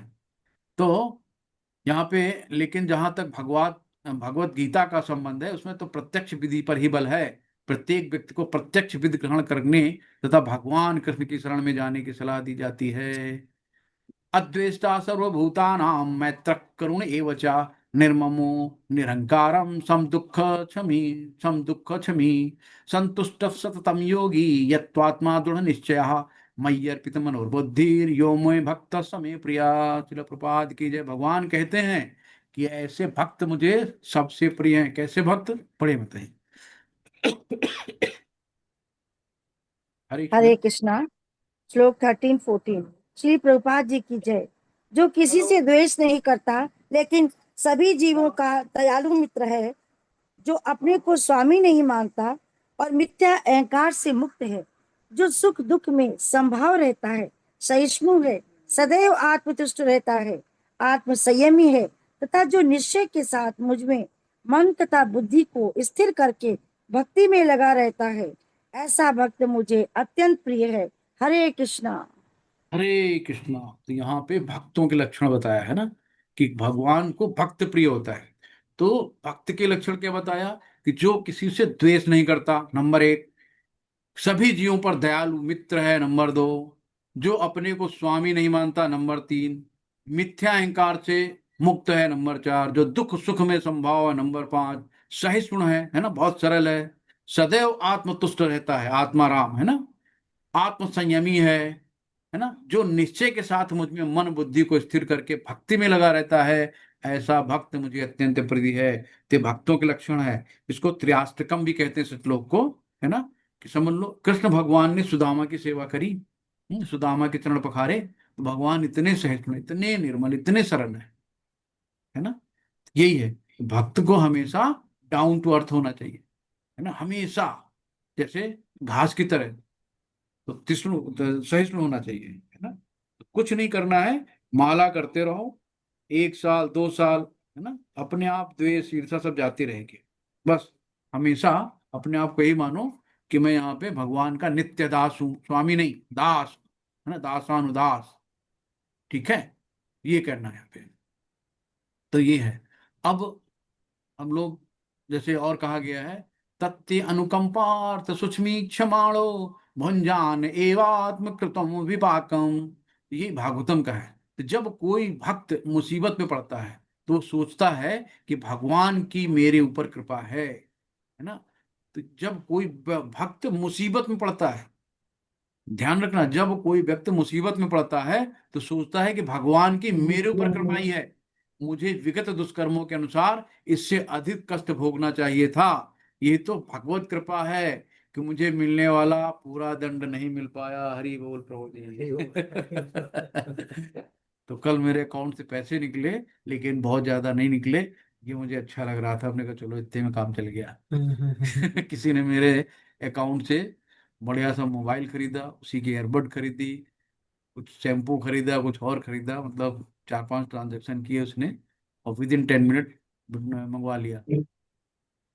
Speaker 1: तो यहाँ पे, लेकिन जहां तक भगवत भगवत गीता का संबंध है, उसमें तो प्रत्यक्ष विधि पर ही बल है। प्रत्येक व्यक्ति को प्रत्यक्ष विधि ग्रहण करने तथा भगवान कृष्ण की शरण में जाने की सलाह दी जाती है। अद्वेष्टा सर्वभूतानां मैत्र करुण एव च, निर्ममो निरहंकारं सम दुःख क्षमी, संतुष्ट सततम योगी यत्वात्मा दृढ़ निश्चयः, मयि अर्पित मनोर्बुद्धिर यो मे भक्त समे प्रिया। श्रील प्रपाद की जय। भगवान कहते हैं कि ऐसे भक्त मुझे सबसे प्रिय हैं। कैसे भक्त, बड़े बताइए। हरे कृष्ण।
Speaker 2: हरे कृष्णा। श्लोक 13-14। श्री प्रभुपाद जी की जय। जो किसी से द्वेष नहीं करता लेकिन सभी जीवों का दयालु मित्र है, जो अपने को स्वामी नहीं मानता और मिथ्या अहंकार से मुक्त है, जो सुख दुख में संभाव रहता है, सहिष्णु है, सदैव आत्मतुष्ट रहता है, आत्म संयमी है, तथा जो निश्चय के साथ मुझ में मन तथा बुद्धि को स्थिर करके भक्ति में लगा रहता है, ऐसा भक्त मुझे अत्यंत प्रिय है। हरे कृष्णा।
Speaker 1: हरे कृष्णा। तो यहाँ पे भक्तों के लक्षण बताया है ना, कि भगवान को भक्त प्रिय होता है। तो भक्त के लक्षण क्या बताया, कि जो किसी से द्वेष नहीं करता, नंबर एक। सभी जीवों पर दयालु मित्र है, नंबर दो। जो अपने को स्वामी नहीं मानता, नंबर तीन। मिथ्या अहंकार से मुक्त है, नंबर चार। जो दुख सुख में संभाव है, नंबर पांच। सहिष्णु है ना, बहुत सरल है। सदैव आत्मतुष्ट रहता है, आत्मा राम, है ना। आत्म संयमी है ना। जो निश्चय के साथ मुझ में मन बुद्धि को स्थिर करके भक्ति में लगा रहता है, ऐसा भक्त मुझे अत्यंत प्रिय है। ते भक्तों के लक्षण है। इसको त्रियाष्टकम भी कहते हैं इस श्लोक को, है ना। कि समझ लो कृष्ण भगवान ने सुदामा की सेवा करी, सुदामा के चरण पखारे, तो भगवान इतने सहिष्णु, इतने निर्मल, इतने सरल है ना। यही है, भक्त को हमेशा डाउन टू अर्थ होना चाहिए, है ना, हमेशा जैसे घास की तरह। तो सहिष्णु होना चाहिए, है ना। तो कुछ नहीं करना है, माला करते रहो, 1 साल 2 साल, है ना, अपने आप द्वेष ईर्षा सब जाती रहेगी। बस हमेशा अपने आप को यही मानो कि मैं यहाँ पे भगवान का नित्य दास हूँ, स्वामी नहीं, दास, है ना, दासानुदास। ठीक है, ये कहना है यहाँ पे। तो ये है। अब हम लोग, जैसे और कहा गया है, तत्ते अनुकंपार्थ सुष्मी क्षमाणो भुंजान एवात्म कृतम विपाकम, ये भागवतम का है। तो जब कोई भक्त मुसीबत में पड़ता है तो वो सोचता है कि भगवान की मेरे ऊपर कृपा है ना। तो जब कोई भक्त मुसीबत में पड़ता है, ध्यान रखना, जब कोई व्यक्ति मुसीबत में पड़ता है तो सोचता है कि भगवान की मेरे ऊपर कृपा ही है, मुझे विगत दुष्कर्मों के अनुसार इससे अधिक कष्ट भोगना चाहिए था। ये तो भगवत कृपा है कि मुझे मिलने वाला पूरा दंड नहीं मिल पाया। हरि बोल प्रभु जी। तो कल मेरे अकाउंट से पैसे निकले, लेकिन बहुत ज्यादा नहीं निकले। ये मुझे अच्छा लग रहा था, हमने कहा चलो इतने में काम चल गया। किसी ने मेरे अकाउंट से बढ़िया सा मोबाइल खरीदा, उसी की एयरबड खरीदी, कुछ शैम्पू खरीदा, कुछ और खरीदा, मतलब 4-5 ट्रांजेक्शन किए उसने, और विद इन 10 मिनट मंगवा लिया।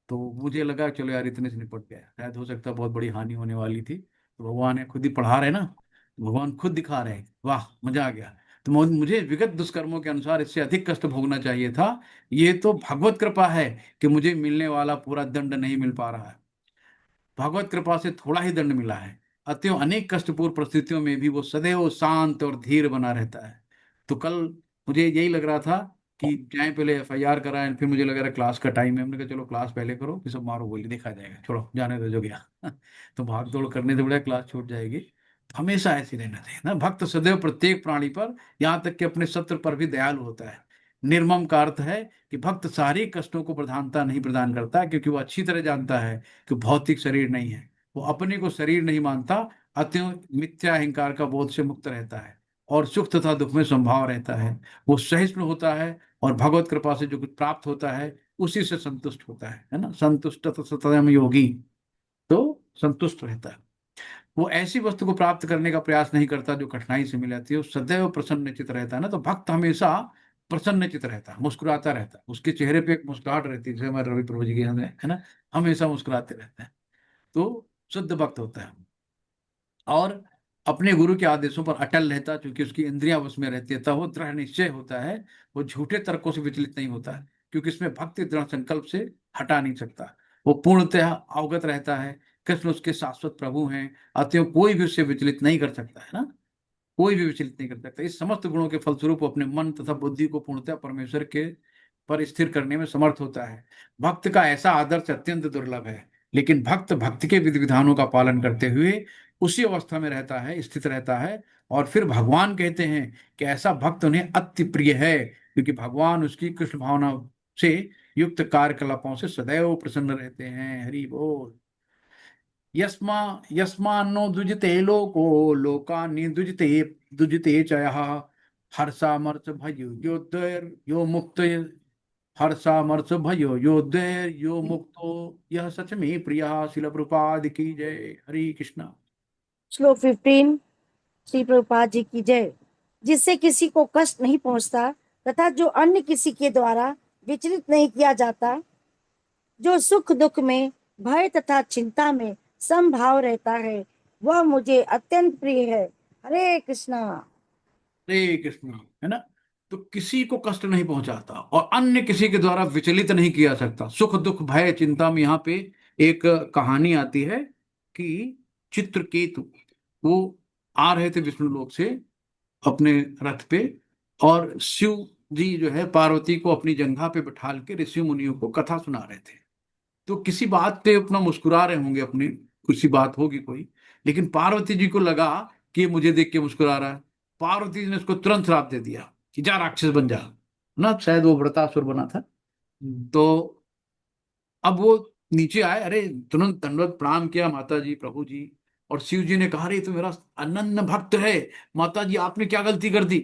Speaker 1: तो मुझे लगा चलो यार इतने से निपट गया, शायद हो सकता है बहुत बड़ी हानि होने वाली थी। तो भगवान है खुद ही पढ़ा रहे ना, भगवान खुद दिखा रहे हैं, वाह मजा आ गया। तो मुझे विगत दुष्कर्मों के अनुसार इससे अधिक कष्ट भोगना चाहिए था। ये तो भगवत कृपा है कि मुझे मिलने वाला पूरा दंड नहीं मिल पा रहा है, भगवत कृपा से थोड़ा ही दंड मिला है। अतएव अनेक कष्टपूर्ण परिस्थितियों में भी वो सदैव शांत और धीर बना रहता है। तो कल मुझे यही लग रहा था कि जाए पहले एफआईआर कराएं, फिर मुझे लग रहा है क्लास का टाइम है, हमने कहा चलो क्लास पहले करो, फिर सब मारो गोली, देखा जाएगा, छोड़ो जाने दो जो गया। तो भाग दौड़ करने से बड़ा क्लास छूट जाएगी। हमेशा ऐसे रहना चाहिए ना, भक्त सदैव प्रत्येक प्राणी पर, यहाँ तक कि अपने शत्रु पर भी दयालु होता है। निर्मम का अर्थ है कि भक्त सारे कष्टों को प्रधानता नहीं प्रदान करता, क्योंकि वो अच्छी तरह जानता है कि भौतिक शरीर नहीं है, वो अपने को शरीर नहीं मानता, अतएव मिथ्या अहंकार का बोध से मुक्त रहता है और सुख तथा दुख में संभाव रहता है। वो सहिष्णु होता है और भगवत कृपा से जो कुछ प्राप्त होता है उसी से संतुष्ट होता है ना। संतुष्ट सततम योगी, तो संतुष्ट रहता है। वो ऐसी वस्तु को प्राप्त करने का प्रयास नहीं करता जो कठिनाई से मिल जाती है, वो सदैव प्रसन्नचित रहता है ना। तो भक्त हमेशा प्रसन्नचित रहता है, मुस्कुराता रहता है, उसके चेहरे पे एक मुस्कुराहट रहती है, जैसे हमारे रवि प्रभु जी के यहाँ है ना, हमेशा मुस्कुराते रहते हैं। तो शुद्ध भक्त होता है और अपने गुरु के आदेशों पर अटल रहता, क्योंकि उसकी इंद्रियां वश में रहती है, तब वो दृढ़ निश्चय होता है, वो झूठे तर्कों से विचलित नहीं होता है, क्योंकि इसमें भक्ति दृढ़ संकल्प से हटा नहीं सकता। वो पूर्णतः अवगत रहता है कृष्ण उसके शाश्वत प्रभु हैं, अतएव कोई भी उससे विचलित नहीं कर सकता है ना, कोई भी विचलित नहीं कर सकता। इस समस्त गुणों के फलस्वरूप वो अपने मन तथा बुद्धि को पूर्णतः परमेश्वर के पर स्थिर करने में समर्थ होता है। भक्त का ऐसा आदर्श अत्यंत दुर्लभ है, लेकिन भक्त भक्ति के विधि विधानों का पालन करते हुए उसी अवस्था में रहता है, स्थित रहता है। और फिर भगवान कहते हैं कि ऐसा भक्त उन्हें अति प्रिय है, क्योंकि भगवान उसकी कृष्ण भावना से युक्त कार्यकलापों से सदैव प्रसन्न रहते हैं। हरि बोल। यस्मा यस्मान्नो दुजते लोको लोकानि दुजते दुजते च यः हर्षामर्ष भयो यो मुक्त हर्षामर्ष भयो यो मुक्तो यह सच में प्रिया। शिल प्रभुपाद की जय। हरि कृष्णा।
Speaker 2: श्लोक 15। श्री प्रभुपाद जी की जय। जिससे किसी को कष्ट नहीं पहुंचता तथा जो अन्य किसी के द्वारा विचलित नहीं किया जाता, जो सुख दुख में, भय तथा चिंता में समभाव रहता है, वह मुझे अत्यंत प्रिय है। हरे कृष्णा।
Speaker 1: हरे कृष्णा, है ना। तो किसी को कष्ट नहीं पहुंचाता और अन्य किसी के द्वारा विचलित नहीं किया सकता। सुख दुख भय चिंता में यहाँ पे एक कहानी आती है कि चित्रकेतु वो आ रहे थे विष्णु लोक से अपने रथ पे, और शिव जी जो है पार्वती को अपनी जंघा पे बिठाल के ऋषि मुनियों को कथा सुना रहे थे। तो किसी बात पे अपना मुस्कुरा रहे होंगे, अपनी किसी बात होगी कोई, लेकिन पार्वती जी को लगा कि ये मुझे देख के मुस्कुरा रहा है। पार्वती जी ने उसको तुरंत श्राप दे दिया कि जा राक्षस बन जा ना, शायद वो वृतासुर बना था। तो अब वो नीचे आए, अरे तुरंत दंडवत प्रणाम किया माता जी प्रभु जी, और शिव जी ने कहा अरे ये तो मेरा अनन्य भक्त है, माता जी आपने क्या गलती कर दी,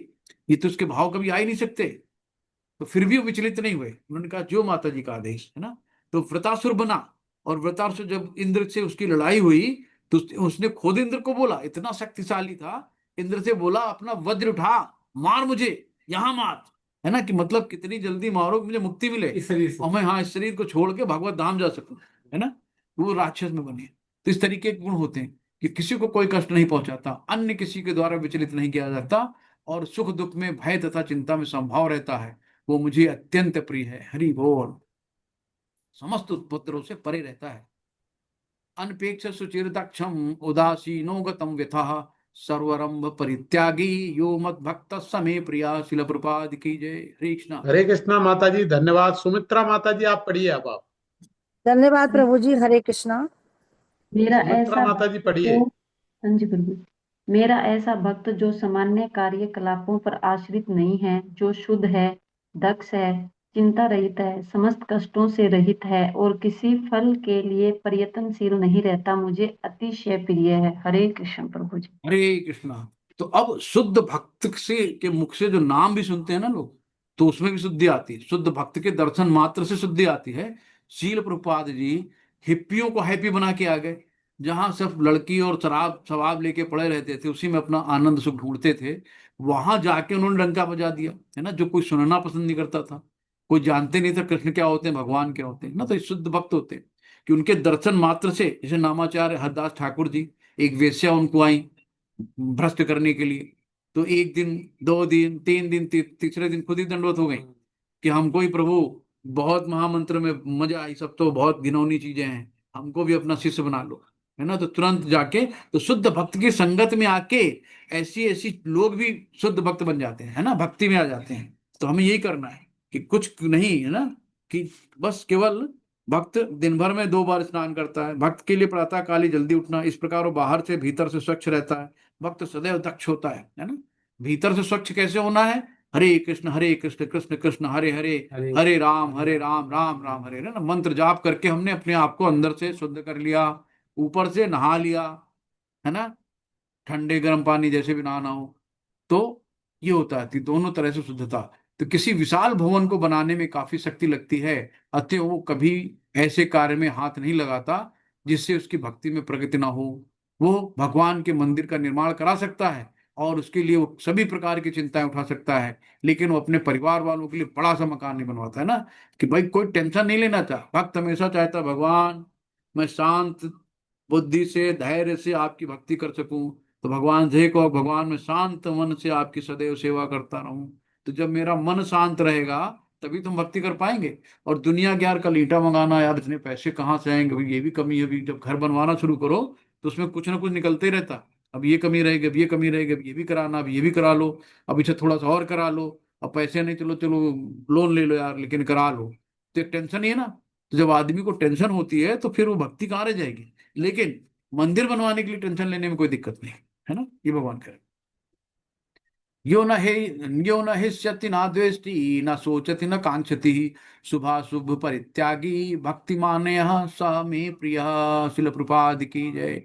Speaker 1: ये तो उसके भाव कभी आ ही नहीं सकते। तो फिर भी वो विचलित नहीं हुए, उन्होंने कहा जो माता जी का आदेश है ना। तो वृतासुर बना, और वृतासुर जब इंद्र से उसकी लड़ाई हुई तो उसने खुद इंद्र को बोला, इतना शक्तिशाली था, इंद्र से बोला अपना वज्र उठा मार मुझे, यहां मार, है ना, कि मतलब कितनी जल्दी मारो कि मुझे मुक्ति मिले
Speaker 3: इस शरीर से।
Speaker 1: और मैं हाँ इस शरीर को छोड़ के भगवत धाम जा सकूं, है ना। वो राक्षस में बने। तो इस तरीके के गुण होते हैं कि किसी को कोई कष्ट नहीं पहुंचाता, अन्य किसी के द्वारा विचलित नहीं किया जाता, और सुख दुख में भय तथा चिंता में संभाव रहता है, वो मुझे अत्यंत प्रिय है। हरि बोल। समस्त उपद्रव से परे रहता है। अनपेक्ष सुचिर दक्षम उदासीनो गतम व्यथा सर्वरंभ परित्यागी यो मत भक्त समे प्रिया। शिल प्रपाद की जय। हरे कृष्णा।
Speaker 3: हरे कृष्णा माता जी, धन्यवाद। सुमित्रा माता जी आप पढ़िए अब आप।
Speaker 2: धन्यवाद प्रभु जी। हरे कृष्णा।
Speaker 5: मेरा
Speaker 3: सुमित्रा
Speaker 5: ऐसा
Speaker 3: माता जी
Speaker 5: भक्त
Speaker 3: पढ़िए।
Speaker 5: जो हाँ जी प्रभु, मेरा ऐसा भक्त जो सामान्य कार्यकलापों पर आश्रित नहीं है, जो शुद्ध है, दक्ष है, चिंता रहित है, समस्त कष्टों से रहित है और किसी फल के लिए प्रयत्नशील नहीं रहता, मुझे अतिशय प्रिय है। हरे कृष्ण प्रभु जी।
Speaker 1: हरे कृष्णा। तो अब शुद्ध भक्त से के मुख से जो नाम भी सुनते हैं ना लोग, तो उसमें भी शुद्धि आती है। शुद्ध भक्त के दर्शन मात्र से शुद्धि आती है। शील प्रभुपाद जी हिप्पियों को हैप्पी बना के आ गए। जहां सिर्फ लड़की और शराब शवाब लेके पड़े रहते थे, उसी में अपना आनंद सुख ढूंढते थे, वहां जाके उन्होंने डंका बजा दिया, है ना। जो कोई सुनना पसंद नहीं करता था, कोई जानते नहीं था कृष्ण क्या होते हैं, भगवान क्या होते हैं ना, तो ये शुद्ध भक्त होते हैं कि उनके दर्शन मात्र से, जैसे नामाचार्य हरदास ठाकुर जी, एक वेश्या उनको आई भ्रष्ट करने के लिए, तो एक दिन, दो दिन, तीन दिन, तीसरे दिन खुद ही दंडवत हो गई कि हमको ही प्रभु बहुत महामंत्र में मजा आई, सब तो बहुत घिनौनी चीजें हैं, हमको भी अपना शिष्य बना लो, है ना। तो तुरंत जाके, तो शुद्ध भक्त की संगत में आके ऐसी ऐसी लोग भी शुद्ध भक्त बन जाते हैं, है ना, भक्ति में आ जाते हैं। तो हमें यही करना है कि कुछ नहीं, है ना, कि बस केवल भक्त दिन भर में 2 बार स्नान करता है, भक्त के लिए प्रातः काल ही जल्दी उठना, इस प्रकार वो बाहर से भीतर से स्वच्छ रहता है। भक्त सदैव दक्ष होता है ना। भीतर से स्वच्छ कैसे होना है? हरे कृष्ण कृष्ण कृष्ण हरे हरे, हरे राम राम राम हरे, है ना। मंत्र जाप करके हमने अपने आप को अंदर से शुद्ध कर लिया, ऊपर से नहा लिया, है ना, ठंडे गर्म पानी जैसे भी नहाना हो। तो ये होता है कि दोनों तरह से शुद्धता। तो किसी विशाल भवन को बनाने में काफी शक्ति लगती है, अतः वो कभी ऐसे कार्य में हाथ नहीं लगाता जिससे उसकी भक्ति में प्रगति ना हो। वो भगवान के मंदिर का निर्माण करा सकता है और उसके लिए वो सभी प्रकार की चिंताएं उठा सकता है, लेकिन वो अपने परिवार वालों के लिए बड़ा सा मकान नहीं बनवाता, है ना, कि भाई कोई टेंशन नहीं लेना चाह। भक्त हमेशा चाहता है, भगवान मैं शांत बुद्धि से, धैर्य से आपकी भक्ति कर सकूं। तो भगवान से को, भगवान मैं शांत मन से आपकी सदैव सेवा करता रहूं। तो जब मेरा मन शांत रहेगा तभी तुम भक्ति कर पाएंगे। और दुनिया के यार, कल ईंटा मंगाना, यार इतने पैसे कहाँ से आएंगे, अभी ये भी कमी है, अभी जब घर बनवाना शुरू करो तो उसमें कुछ ना कुछ निकलते ही रहता। अब ये कमी रहेगी, अब ये कमी रहेगी, अब ये भी कराना, अब ये भी करा लो, अब इसे थोड़ा सा और करा लो, अब पैसे नहीं, चलो चलो लोन ले लो यार, लेकिन करा लो। तो एक टेंशन ही है ना। तो जब आदमी को टेंशन होती है तो फिर वो भक्ति कहाँ रह जाएगी। लेकिन मंदिर बनवाने के लिए टेंशन लेने में कोई दिक्कत नहीं, है ना। ये भगवान करे। यो न हे यो न हिष्यति न द्वेष्टि न सोचति न कांक्षति शुभाशुभ परित्यागी भक्तिमान स मे प्रिय। शिल प्रपाद की जय।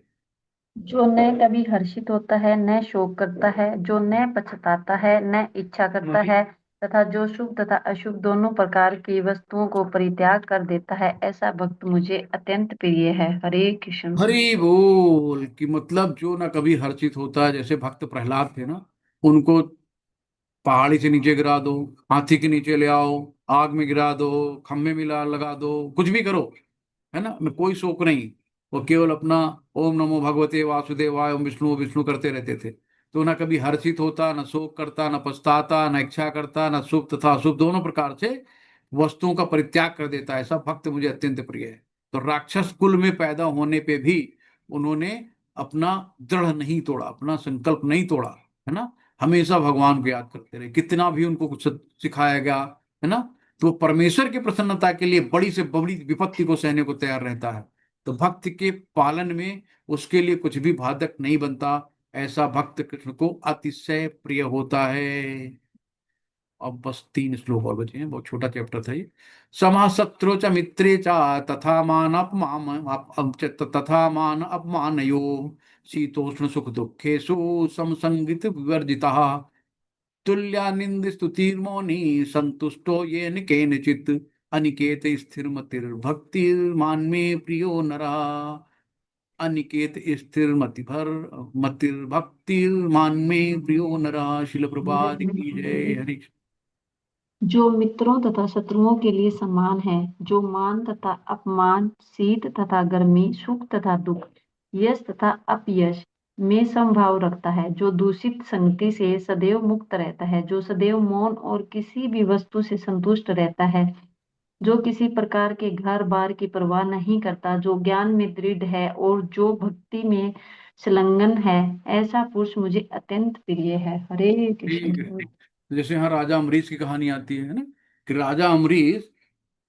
Speaker 5: जो न कभी हर्षित होता है, न शोक करता है, जो न पछताता है, न इच्छा करता है, तथा जो शुभ तथा अशुभ दोनों प्रकार की वस्तुओं को परित्याग कर देता है, ऐसा भक्त मुझे अत्यंत प्रिय है। हरे कृष्ण।
Speaker 1: हरि बोल। कि मतलब जो ना कभी हर्षित होता है, जैसे भक्त प्रहलाद थे ना, उनको पहाड़ी से नीचे गिरा दो, हाथी के नीचे ले आओ, आग में गिरा दो, खम्भे में लगा दो, कुछ भी करो, है ना, में कोई शोक नहीं। वो केवल अपना ओम नमो भगवते वासुदेवाय ओम विष्णु विष्णु करते रहते थे। तो ना कभी हर्षित होता, ना शोक करता, ना पछताता, ना इच्छा करता, ना शुभ तथा अशुभ दोनों प्रकार से वस्तुओं का परित्याग कर देता। ऐसा भक्त मुझे अत्यंत प्रिय है। तो राक्षस कुल में पैदा होने पे भी उन्होंने अपना दृढ़ नहीं तोड़ा, अपना संकल्प नहीं तोड़ा, है ना। हमेशा भगवान को याद करते रहे, कितना भी उनको कुछ सिखाया गया, है ना, तो वो परमेश्वर की प्रसन्नता के लिए बड़ी से बड़ी विपत्ति को सहने को तैयार रहता है। तो भक्त के पालन में उसके लिए कुछ भी बाधक नहीं बनता। ऐसा भक्त कृष्ण को अतिशय प्रिय होता है। अब बस 3 श्लोक और बचे हैं, बहुत छोटा चैप्टर था ये। समः शत्रु च मित्रे च तथा मान तथा मान अपमानयो शीतोष्ण सुख दुखेषु समसंगित विवर्जितः तुल्यानिंद स्तुतिर्मौनी संतुष्टो येन केनचित् अनिकेत स्थिरमतिर्भक्तिर्मान मे प्रियो नरा। अनिकेत स्थिर मतिर्भक्तिर्मान मे प्रियो नरा। शिल प्रभात की जय। हरि।
Speaker 5: जो मित्रों तथा शत्रुओं के लिए समान है, जो मान तथा अपमान, शीत तथा गर्मी, सुख तथा दुख, यश तथा अपयश, में समभाव रखता है, जो दूषित संगति से सदैव मुक्त रहता है, जो सदैव मौन और किसी भी वस्तु से संतुष्ट रहता है, जो किसी प्रकार के घर बार की परवाह नहीं करता, जो ज्ञान में दृढ़ है और जो भक्ति में संलग्न है, ऐसा पुरुष मुझे अत्यंत प्रिय है। हरे
Speaker 1: ठीक
Speaker 5: कृष्ण।
Speaker 1: है। तो जैसे यहाँ राजा अमरीश की कहानी आती है ना, कि राजा अमरीश,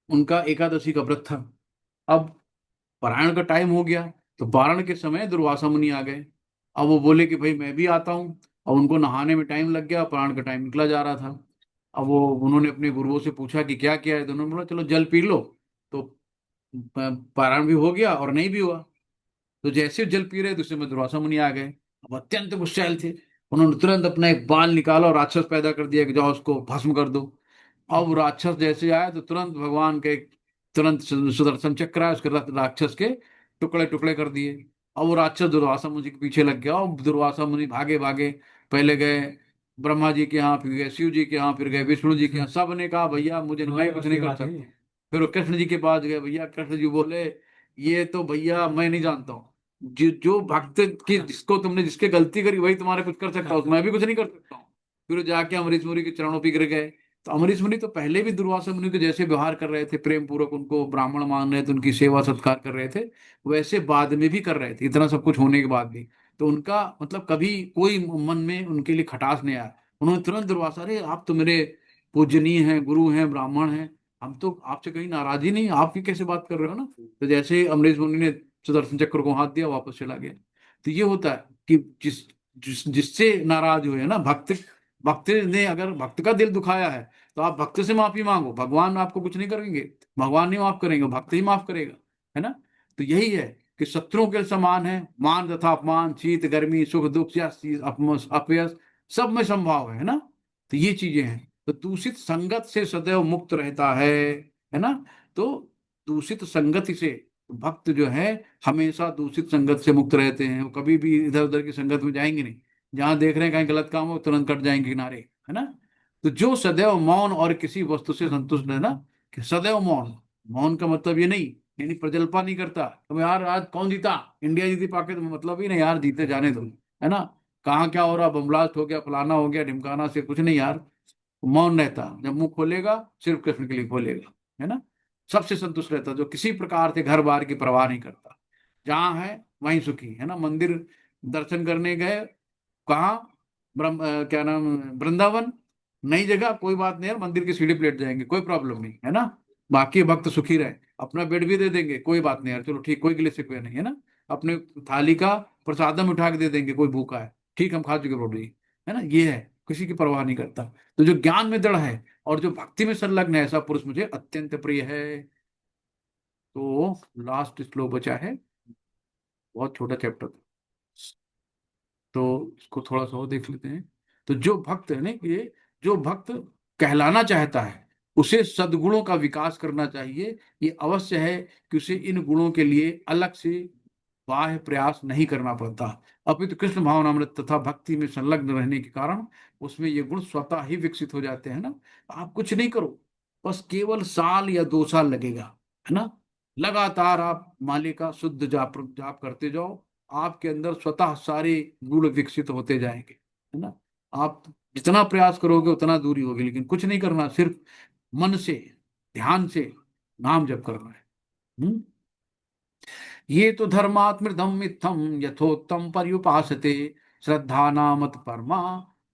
Speaker 1: उनका एकादशी का व्रत था। अब पारायण का टाइम हो गया, तो पारण के समय दुर्वासा मुनि आ गए। अब वो बोले कि भाई मैं भी आता हूँ। और उनको नहाने में टाइम लग गया, पारण का टाइम निकला जा रहा था। अब वो उन्होंने अपने गुरुओं से पूछा कि क्या किया है, तो उन्होंने बोला चलो जल पी लो। तो पारायण भी हो गया और नहीं भी हुआ। तो जैसे जल पी रहे दूसरे में दुर्वासा मुनि आ गए। अब अत्यंत गुस्सैल थे। उन्होंने तुरंत अपना एक बाल निकाला और राक्षस पैदा कर दिया कि जाओ उसको भस्म कर दो। अब वो राक्षस जैसे आया तो तुरंत भगवान के तुरंत सुदर्शन चक्र आया, उसके राक्षस के टुकड़े टुकड़े कर दिए। अब वो राक्षस दुर्वासा मुनि के पीछे लग गया और दुर्वासा मुनि भागे भागे। पहले गए ब्रह्मा जी के यहाँ, फिर गए शिव जी के यहाँ, फिर गए विष्णु जी के यहाँ। सब ने कहा भैया मुझे मैं कुछ नहीं कर सकता। फिर वो कृष्ण जी के पास गए। भैया कृष्ण जी बोले ये तो भैया मैं नहीं जानता हूँ। जो भक्त की जिसको तुमने जिसके गलती करी वही तुम्हारे कुछ कर सकता हूँ, मैं भी कुछ नहीं कर सकता हूँ। फिर वो जाके अमरीश मुनि के चरणों पे गिर गए। तो अमरीश मुनि तो पहले भी दुर्वासा मुनि के जैसे व्यवहार कर रहे थे, प्रेम पूर्वक उनको ब्राह्मण मान रहे थे, उनकी सेवा सत्कार कर रहे थे, वैसे बाद में भी कर रहे थे, इतना सब कुछ होने के बाद भी। तो उनका मतलब कभी कोई मन में उनके लिए खटास नहीं आया। उन्होंने तुरंत दुर्वासा, अरे आप तो मेरे पूजनीय हैं, गुरु हैं, ब्राह्मण हैं, हम तो आपसे कहीं नाराज ही नहीं, आप ही कैसे बात कर रहे हो ना। तो जैसे अमरीश मुनि ने सुदर्शन चक्र को हाथ दिया, वापस चला गया। तो ये होता है कि जिससे नाराज हुए ना भक्त, भक्त ने अगर भक्त का दिल दुखाया है तो आप भक्त से माफी मांगो, भगवान आपको कुछ नहीं करेंगे। भगवान नहीं माफ करेंगे, भक्त ही माफ करेगा, है ना। तो यही है कि शत्रुओं के समान है, मान तथा अपमान, शीत गर्मी, सुख दुख या अपयश, सब में संभाव है ना। तो ये चीजें हैं। तो दूषित संगत से सदैव मुक्त रहता है ना। तो दूषित संगति से भक्त जो है हमेशा दूषित संगत से मुक्त रहते हैं। वो कभी भी इधर उधर की संगत में जाएंगे नहीं। जहां देख रहे हैं कहीं गलत काम हो तुरंत कट जाएंगे किनारे, है ना। तो जो सदैव मौन और किसी वस्तु से संतुष्ट है ना, कि सदैव मौन, मौन का मतलब ये नहीं यानी प्रजल्पा नहीं करता। तो यार आज कौन जीता, इंडिया जीती पाकिस्तान, मतलब ही नहीं यार, जीते जाने दो, है ना। कहाँ क्या हो रहा, बम ब्लास्ट हो गया, फलाना हो गया, ढिमकाना से कुछ नहीं यार। मौन रहता, जब मुंह खोलेगा सिर्फ कृष्ण के लिए खोलेगा, है ना। सबसे संतुष्ट रहता, जो किसी प्रकार से घर बार की परवाह नहीं करता। जहाँ है वहीं सुखी, है ना। मंदिर दर्शन करने गए, कहाँ, क्या नाम, वृंदावन, नई जगह, कोई बात नहीं यार, मंदिर की सीढ़ी प्लेट जाएंगे, कोई प्रॉब्लम नहीं, है ना। बाकी भक्त सुखी रहे, अपना बेड भी दे देंगे, कोई बात नहीं यार, चलो ठीक, कोई गिले शिकवे नहीं, है ना। अपने थाली का प्रसादम उठा के दे देंगे, कोई भूखा है, ठीक हम खा चुके रोटी, है ना। ये है, किसी की परवाह नहीं करता। तो जो ज्ञान में दृढ़ है और जो भक्ति में संलग्न है, ऐसा पुरुष मुझे अत्यंत प्रिय है। तो लास्ट श्लोक बचा है, बहुत छोटा चैप्टर, तो इसको थोड़ा सा और देख लेते हैं। तो जो भक्त है ना, ये जो भक्त कहलाना चाहता है उसे सद्गुणों का विकास करना चाहिए। ये अवश्य है कि उसे इन गुणों के लिए अलग से बाह्य प्रयास नहीं करना पड़ता, अपितु कृष्ण भावनामृत तथा भक्ति में संलग्न रहने के कारण उसमें ये गुण स्वतः ही विकसित हो जाते हैं ना। आप कुछ नहीं करो, बस केवल साल या 2 साल लगेगा, है ना। लगातार आप माले का शुद्ध जाप जाप करते जाओ, आपके अंदर स्वतः सारे गुण विकसित होते जाएंगे, है ना। आप जितना प्रयास करोगे उतना दूरी होगी, लेकिन कुछ नहीं करना, सिर्फ मन से, ध्यान से नाम जप करना है। हम्म? ये तो धर्मात्मृतम मित्थम यथोत्तम पर्युपासते, श्रद्धा नामत परमा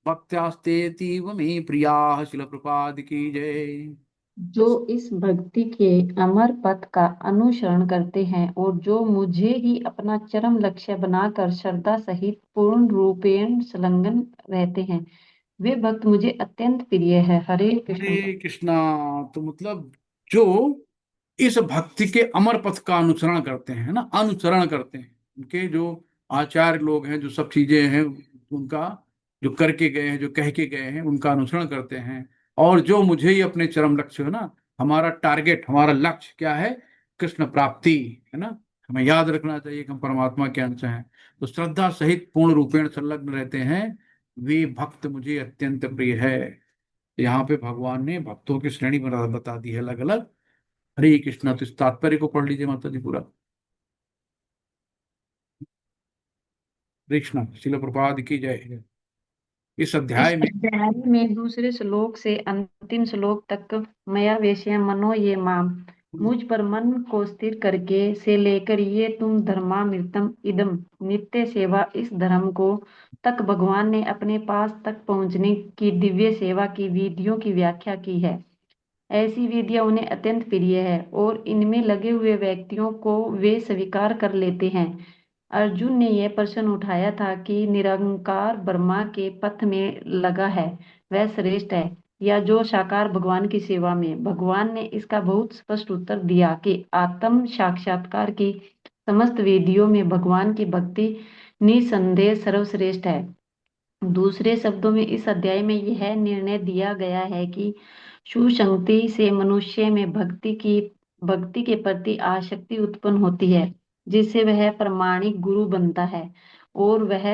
Speaker 1: भक्त्यास्ते तीव में प्रिया। शिल प्रपाद की जय।
Speaker 5: जो इस भक्ति के अमर पथ का अनुसरण करते हैं और जो मुझे ही अपना चरम लक्ष्य बनाकर श्रद्धा सहित पूर्ण रूपेण संलग्न रहते हैं, वे भक्त मुझे अत्यंत प्रिय है। हरे कृष्ण।
Speaker 1: हरे कृष्णा। तो मतलब जो इस भक्ति के अमर पथ का अनुसरण करते हैं ना, अनुसरण करते हैं, उनके जो आचार्य लोग हैं, जो सब चीजें हैं उनका, जो करके गए हैं, जो कह के गए हैं, उनका अनुसरण करते हैं। और जो मुझे ही अपने चरम लक्ष्य है ना, हमारा टारगेट, हमारा लक्ष्य क्या है, कृष्ण प्राप्ति, है ना। हमें याद रखना चाहिए कि हम परमात्मा के अंश हैं। तो श्रद्धा सहित पूर्ण रूपेण संलग्न रहते हैं, वे भक्त मुझे अत्यंत प्रिय है। यहाँ पे भगवान ने भक्तों की श्रेणी बता दी है अलग अलग। हरे कृष्णा। तो इस तात्पर्य को पढ़ लीजिए माता जी पूरा। कृष्ण शिल प्रपाद की जय। इस
Speaker 5: इस
Speaker 1: अध्याय में
Speaker 5: अध्याय में दूसरे श्लोक से अंतिम श्लोक तक मया वेश्य मनो ये माम, मुझ पर मन को स्थिर करके से लेकर ये तुम धर्मामृतम इदम नित्य सेवा इस धर्म को तक भगवान ने अपने पास तक पहुंचने की दिव्य सेवा की विधियों की व्याख्या की है। ऐसी विधियां उन्हें अत्यंत प्रिय है और इनमें लगे हुए व्यक्तियों को वे स्वीकार कर लेते हैं। अर्जुन ने यह प्रश्न उठाया था कि निरंकार ब्रह्मा के पथ में लगा है वह श्रेष्ठ है या जो साकार भगवान की सेवा में। भगवान ने इसका बहुत स्पष्ट उत्तर दिया कि आत्म साक्षात्कार की समस्त विधियों में भगवान की भक्ति निसंदेह सर्वश्रेष्ठ है। दूसरे शब्दों में इस अध्याय में यह निर्णय दिया गया है कि सुसंगति से मनुष्य में भक्ति के प्रति आसक्ति उत्पन्न होती है, जिससे वह प्रामाणिक गुरु बनता है और वह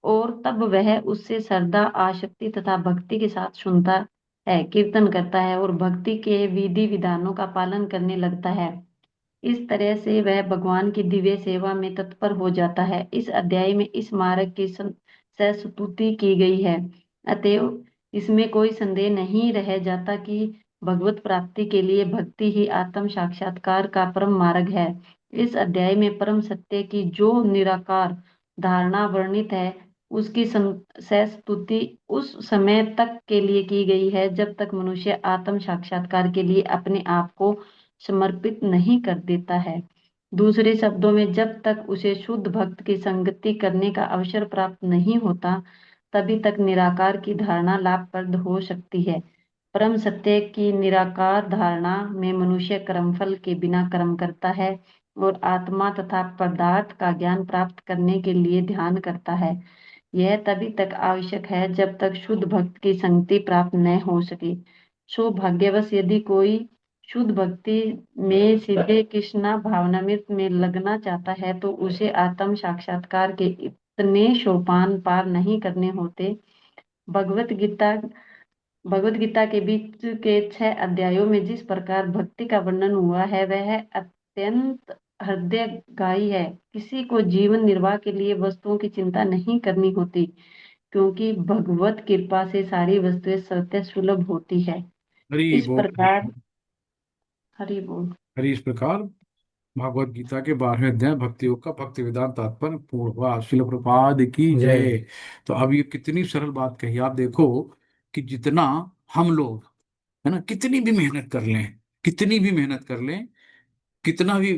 Speaker 5: और तब वह उससे श्रद्धा आसक्ति तथा भक्ति के साथ सुनता है, कीर्तन करता है और भक्ति के विधि विधानों का पालन करने लगता है। इस तरह से वह भगवान की दिव्य सेवा में तत्पर हो जाता है। इस अध्याय में इस मार्ग की स्तुति की गई है, अतएव इसमें कोई संदेह नहीं रह जाता कि भगवत प्राप्ति के लिए भक्ति ही आत्म साक्षात्कार का परम मार्ग है। इस अध्याय में परम सत्य की जो निराकार धारणा वर्णित है उसकी स्तुति उस समय तक के लिए की गई है जब तक मनुष्य आत्म साक्षात्कार के लिए अपने आप को समर्पित नहीं कर देता है। दूसरे शब्दों में जब तक उसे शुद्ध भक्त की संगति करने का अवसर प्राप्त नहीं होता तभी तक निराकार की धारणा लाभप्रद हो सकती है। परम सत्य की निराकार धारणा में मनुष्य कर्मफल के बिना कर्म करता है और आत्मा तथा पदार्थ का ज्ञान प्राप्त करने के लिए ध्यान करता है। यह तभी तक आवश्यक है जब तक शुद्ध भक्त की संगति प्राप्त न हो सके। सौभाग्यवश यदि कोई शुद्ध भक्ति में सीधे कृष्णा भावनामृत में लगना चाहता है तो उसे आत्म साक्षात्कार के इतने सोपान पार नहीं करने होते। भगवत गीता भगवत गीता के बीच के 6 अध्यायों में जिस प्रकार भक्ति का वर्णन हुआ है वह अत्यंत हृदयग्राही है। किसी को जीवन निर्वाह के लिए वस्तुओं की चिंता नहीं करनी होती क्योंकि भगवत कृपा से सारी वस्तुएं सत्य सुलभ होती है।
Speaker 1: हरि
Speaker 5: इस
Speaker 1: बोल।
Speaker 5: प्रकार हरि बोल।
Speaker 1: हरि इस प्रकार भागवत गीता के 12वें अध्याय भक्ति योग का भक्ति वेदांत तात्पर्य पूर्ण हुआ। शिल प्रपाद की जय। तो अब ये कितनी सरल बात कही आप देखो कि जितना हम लोग है ना कितनी भी मेहनत कर लें, कितनी भी मेहनत कर लें, कितना भी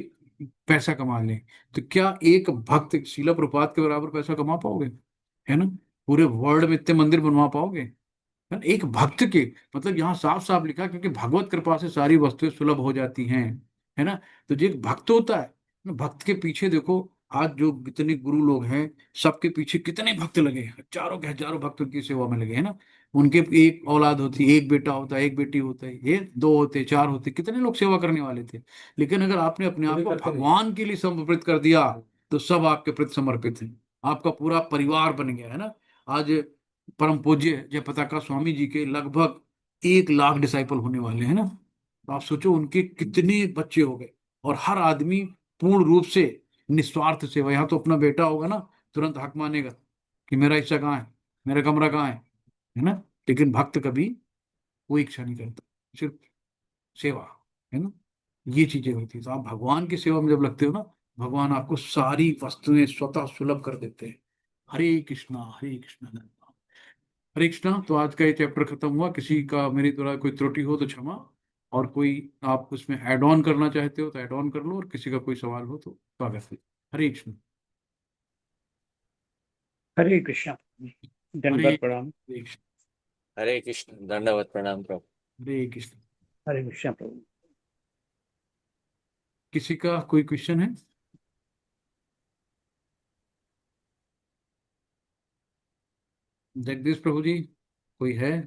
Speaker 1: पैसा कमा लें, तो क्या एक भक्त शिला प्रपात के बराबर पैसा कमा पाओगे? है ना? पूरे वर्ल्ड में इतने मंदिर बनवा पाओगे? है ना? एक भक्त के मतलब यहाँ साफ साफ लिखा क्योंकि भगवत कृपा से सारी वस्तुएं सुलभ हो जाती हैं। है ना? तो जो एक भक्त होता है ना, भक्त के पीछे देखो आज जो जितने गुरु लोग हैं सबके पीछे कितने भक्त लगे हैं, हजारों के हजारों भक्त उनकी सेवा में लगे हैं ना। उनके एक औलाद होती, एक बेटा होता, एक बेटी होता है, ये दो होते, चार होते, कितने लोग सेवा करने वाले थे। लेकिन अगर आपने अपने आप को भगवान के लिए समर्पित कर दिया तो सब आपके प्रति समर्पित हैं, आपका पूरा परिवार बन गया है ना। आज परम पूज्य जयप्रताका स्वामी जी के लगभग 1 लाख डिसाइपल होने वाले हैं ना। तो आप सोचो उनके कितने बच्चे हो गए और हर आदमी पूर्ण रूप से निस्वार्थ सेवा। यहाँ तो अपना बेटा होगा ना तुरंत हक मानेगा कि मेरा हिस्सा कहाँ है, मेरा कमरा कहाँ है ना। लेकिन भक्त कभी कोई इच्छा नहीं करता, सिर्फ सेवा। है ना? ये चीजें होती है। तो आप भगवान की सेवा में जब लगते हो ना, भगवान आपको सारी वस्तुएं स्वतः सुलभ कर देते हैं। हरे कृष्णा हरे कृष्णा। हरे कृष्णा। तो आज का ये चैप्टर खत्म हुआ। किसी का मेरी द्वारा कोई त्रुटि हो तो क्षमा, और कोई आप उसमें ऐड ऑन करना चाहते हो तो ऐड ऑन कर लो, और किसी का कोई सवाल हो तो स्वागत है। हरे कृष्ण।
Speaker 6: हरे कृष्णा।
Speaker 1: हरे
Speaker 6: दंडवत प्रणाम।
Speaker 1: हरे कृष्ण।
Speaker 7: हरे कृष्ण दंडवत प्रणाम प्रभु।
Speaker 1: हरे कृष्ण।
Speaker 6: हरे कृष्णा प्रभु।
Speaker 1: किसी का कोई क्वेश्चन है? जगदीश प्रभु जी कोई है?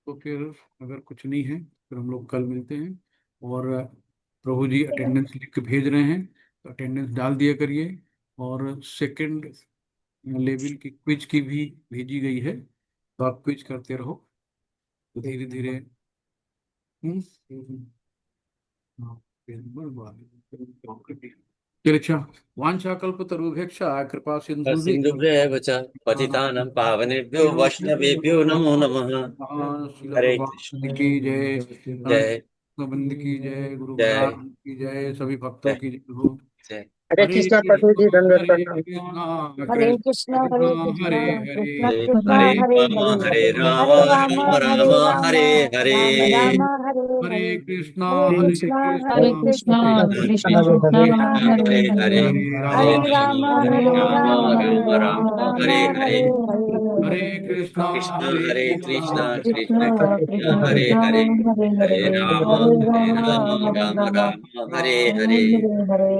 Speaker 1: तो फिर अगर कुछ नहीं है फिर हम लोग कल मिलते हैं। और प्रभु जी अटेंडेंस लिख के भेज रहे हैं तो अटेंडेंस डाल दिया करिए। और सेकंड लेवल की क्विज की भी भेजी गई है, तो आप क्विज करते रहो तो धीरे धीरे हम्म, हाँ, बिल्कुल बात है। चल अच्छा, वांछा कल्पतरुभ्यक्षा कृपा सिंधु
Speaker 7: सिंधुभ्यः च पतितानां पावनेभ्यो वैष्णवेभ्यो नमो नमः।
Speaker 1: श्रील
Speaker 7: हरे कृष्ण।
Speaker 1: प्रभुपाद की जय,
Speaker 7: जय
Speaker 1: गोविंद की जय, गुरु
Speaker 7: जय
Speaker 1: महाराज की जय, सभी भक्तों
Speaker 7: जय
Speaker 1: की जय हो।
Speaker 7: जय।
Speaker 6: हरे
Speaker 1: हरे
Speaker 6: कृष्णा प्रभु जी,
Speaker 1: कृष्णा
Speaker 6: दंडवत
Speaker 1: हरे
Speaker 6: प्रणाम।
Speaker 1: कृष्णा
Speaker 2: हरे
Speaker 1: कृष्ण
Speaker 2: कृष्णा हरे
Speaker 1: कृष्ण
Speaker 2: कृष्णा
Speaker 1: हरे
Speaker 2: कृष्ण
Speaker 1: हरे,
Speaker 7: हरे
Speaker 2: कृष्णा
Speaker 7: हरे
Speaker 2: हरे
Speaker 7: राम
Speaker 2: हरे
Speaker 7: हरे राम
Speaker 2: हरे राम
Speaker 7: राम
Speaker 2: हरे
Speaker 7: राम
Speaker 2: राम
Speaker 7: हरे हरे।
Speaker 2: राम राम हरे हरे
Speaker 1: हरे कृष्णा
Speaker 2: हरे
Speaker 1: हरे
Speaker 2: कृष्णा
Speaker 4: हरे
Speaker 2: हरे
Speaker 1: कृष्णा
Speaker 4: कृष्णा
Speaker 2: कृष्णा
Speaker 6: कृष्ण
Speaker 4: कृष्ण
Speaker 2: कृष्ण
Speaker 6: हरे
Speaker 4: कृष्ण
Speaker 6: हरे,
Speaker 2: कृष्णा
Speaker 4: हरे
Speaker 2: हरे
Speaker 7: हरे
Speaker 2: हरे
Speaker 7: हरे
Speaker 1: हरे
Speaker 7: हरे
Speaker 2: हरे
Speaker 1: राम
Speaker 2: राम
Speaker 7: राम
Speaker 4: हरे
Speaker 2: हरे
Speaker 7: राम
Speaker 2: राम
Speaker 7: राम राम
Speaker 2: राम
Speaker 7: हरे हरे।
Speaker 2: हरे हरे
Speaker 1: हरे कृष्णा
Speaker 7: कृष्ण
Speaker 1: हरे
Speaker 7: हरे कृष्ण
Speaker 1: कृष्णा
Speaker 7: कृष्ण
Speaker 4: कृष्ण
Speaker 7: कृष्ण
Speaker 4: कृष्ण
Speaker 7: हरे
Speaker 4: कृष्ण
Speaker 7: हरे।
Speaker 4: हरे
Speaker 7: हरे
Speaker 4: हरे
Speaker 7: राम
Speaker 2: हरे
Speaker 7: हरे
Speaker 2: राम
Speaker 7: राम
Speaker 2: हरे
Speaker 7: राम
Speaker 2: राम
Speaker 7: राम हरे हरे।
Speaker 2: राम हरे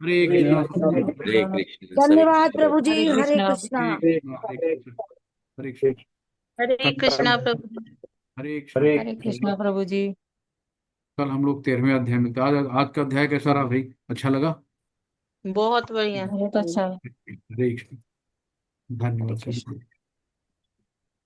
Speaker 2: हरे
Speaker 1: हरे कृष्णा
Speaker 7: हरे कृष्ण सभी।
Speaker 2: धन्यवाद प्रभु जी।
Speaker 4: हरे
Speaker 2: हरे
Speaker 4: कृष्णा
Speaker 2: कृष्णा।
Speaker 1: हरे कृष्णा हरे कृष्णा हरे कृष्णा।
Speaker 8: हरे कृष्णा प्रभु जी।
Speaker 1: हरे कृष्णा।
Speaker 4: हरे कृष्णा प्रभु जी।
Speaker 1: कल हम लोग 13वें अध्याय में थे। आज का अध्याय कैसा रहा भाई, अच्छा लगा?
Speaker 8: बहुत बढ़िया।
Speaker 4: बहुत अच्छा।
Speaker 1: हरे कृष्ण, धन्यवाद
Speaker 4: कृष्ण।
Speaker 1: सभी को।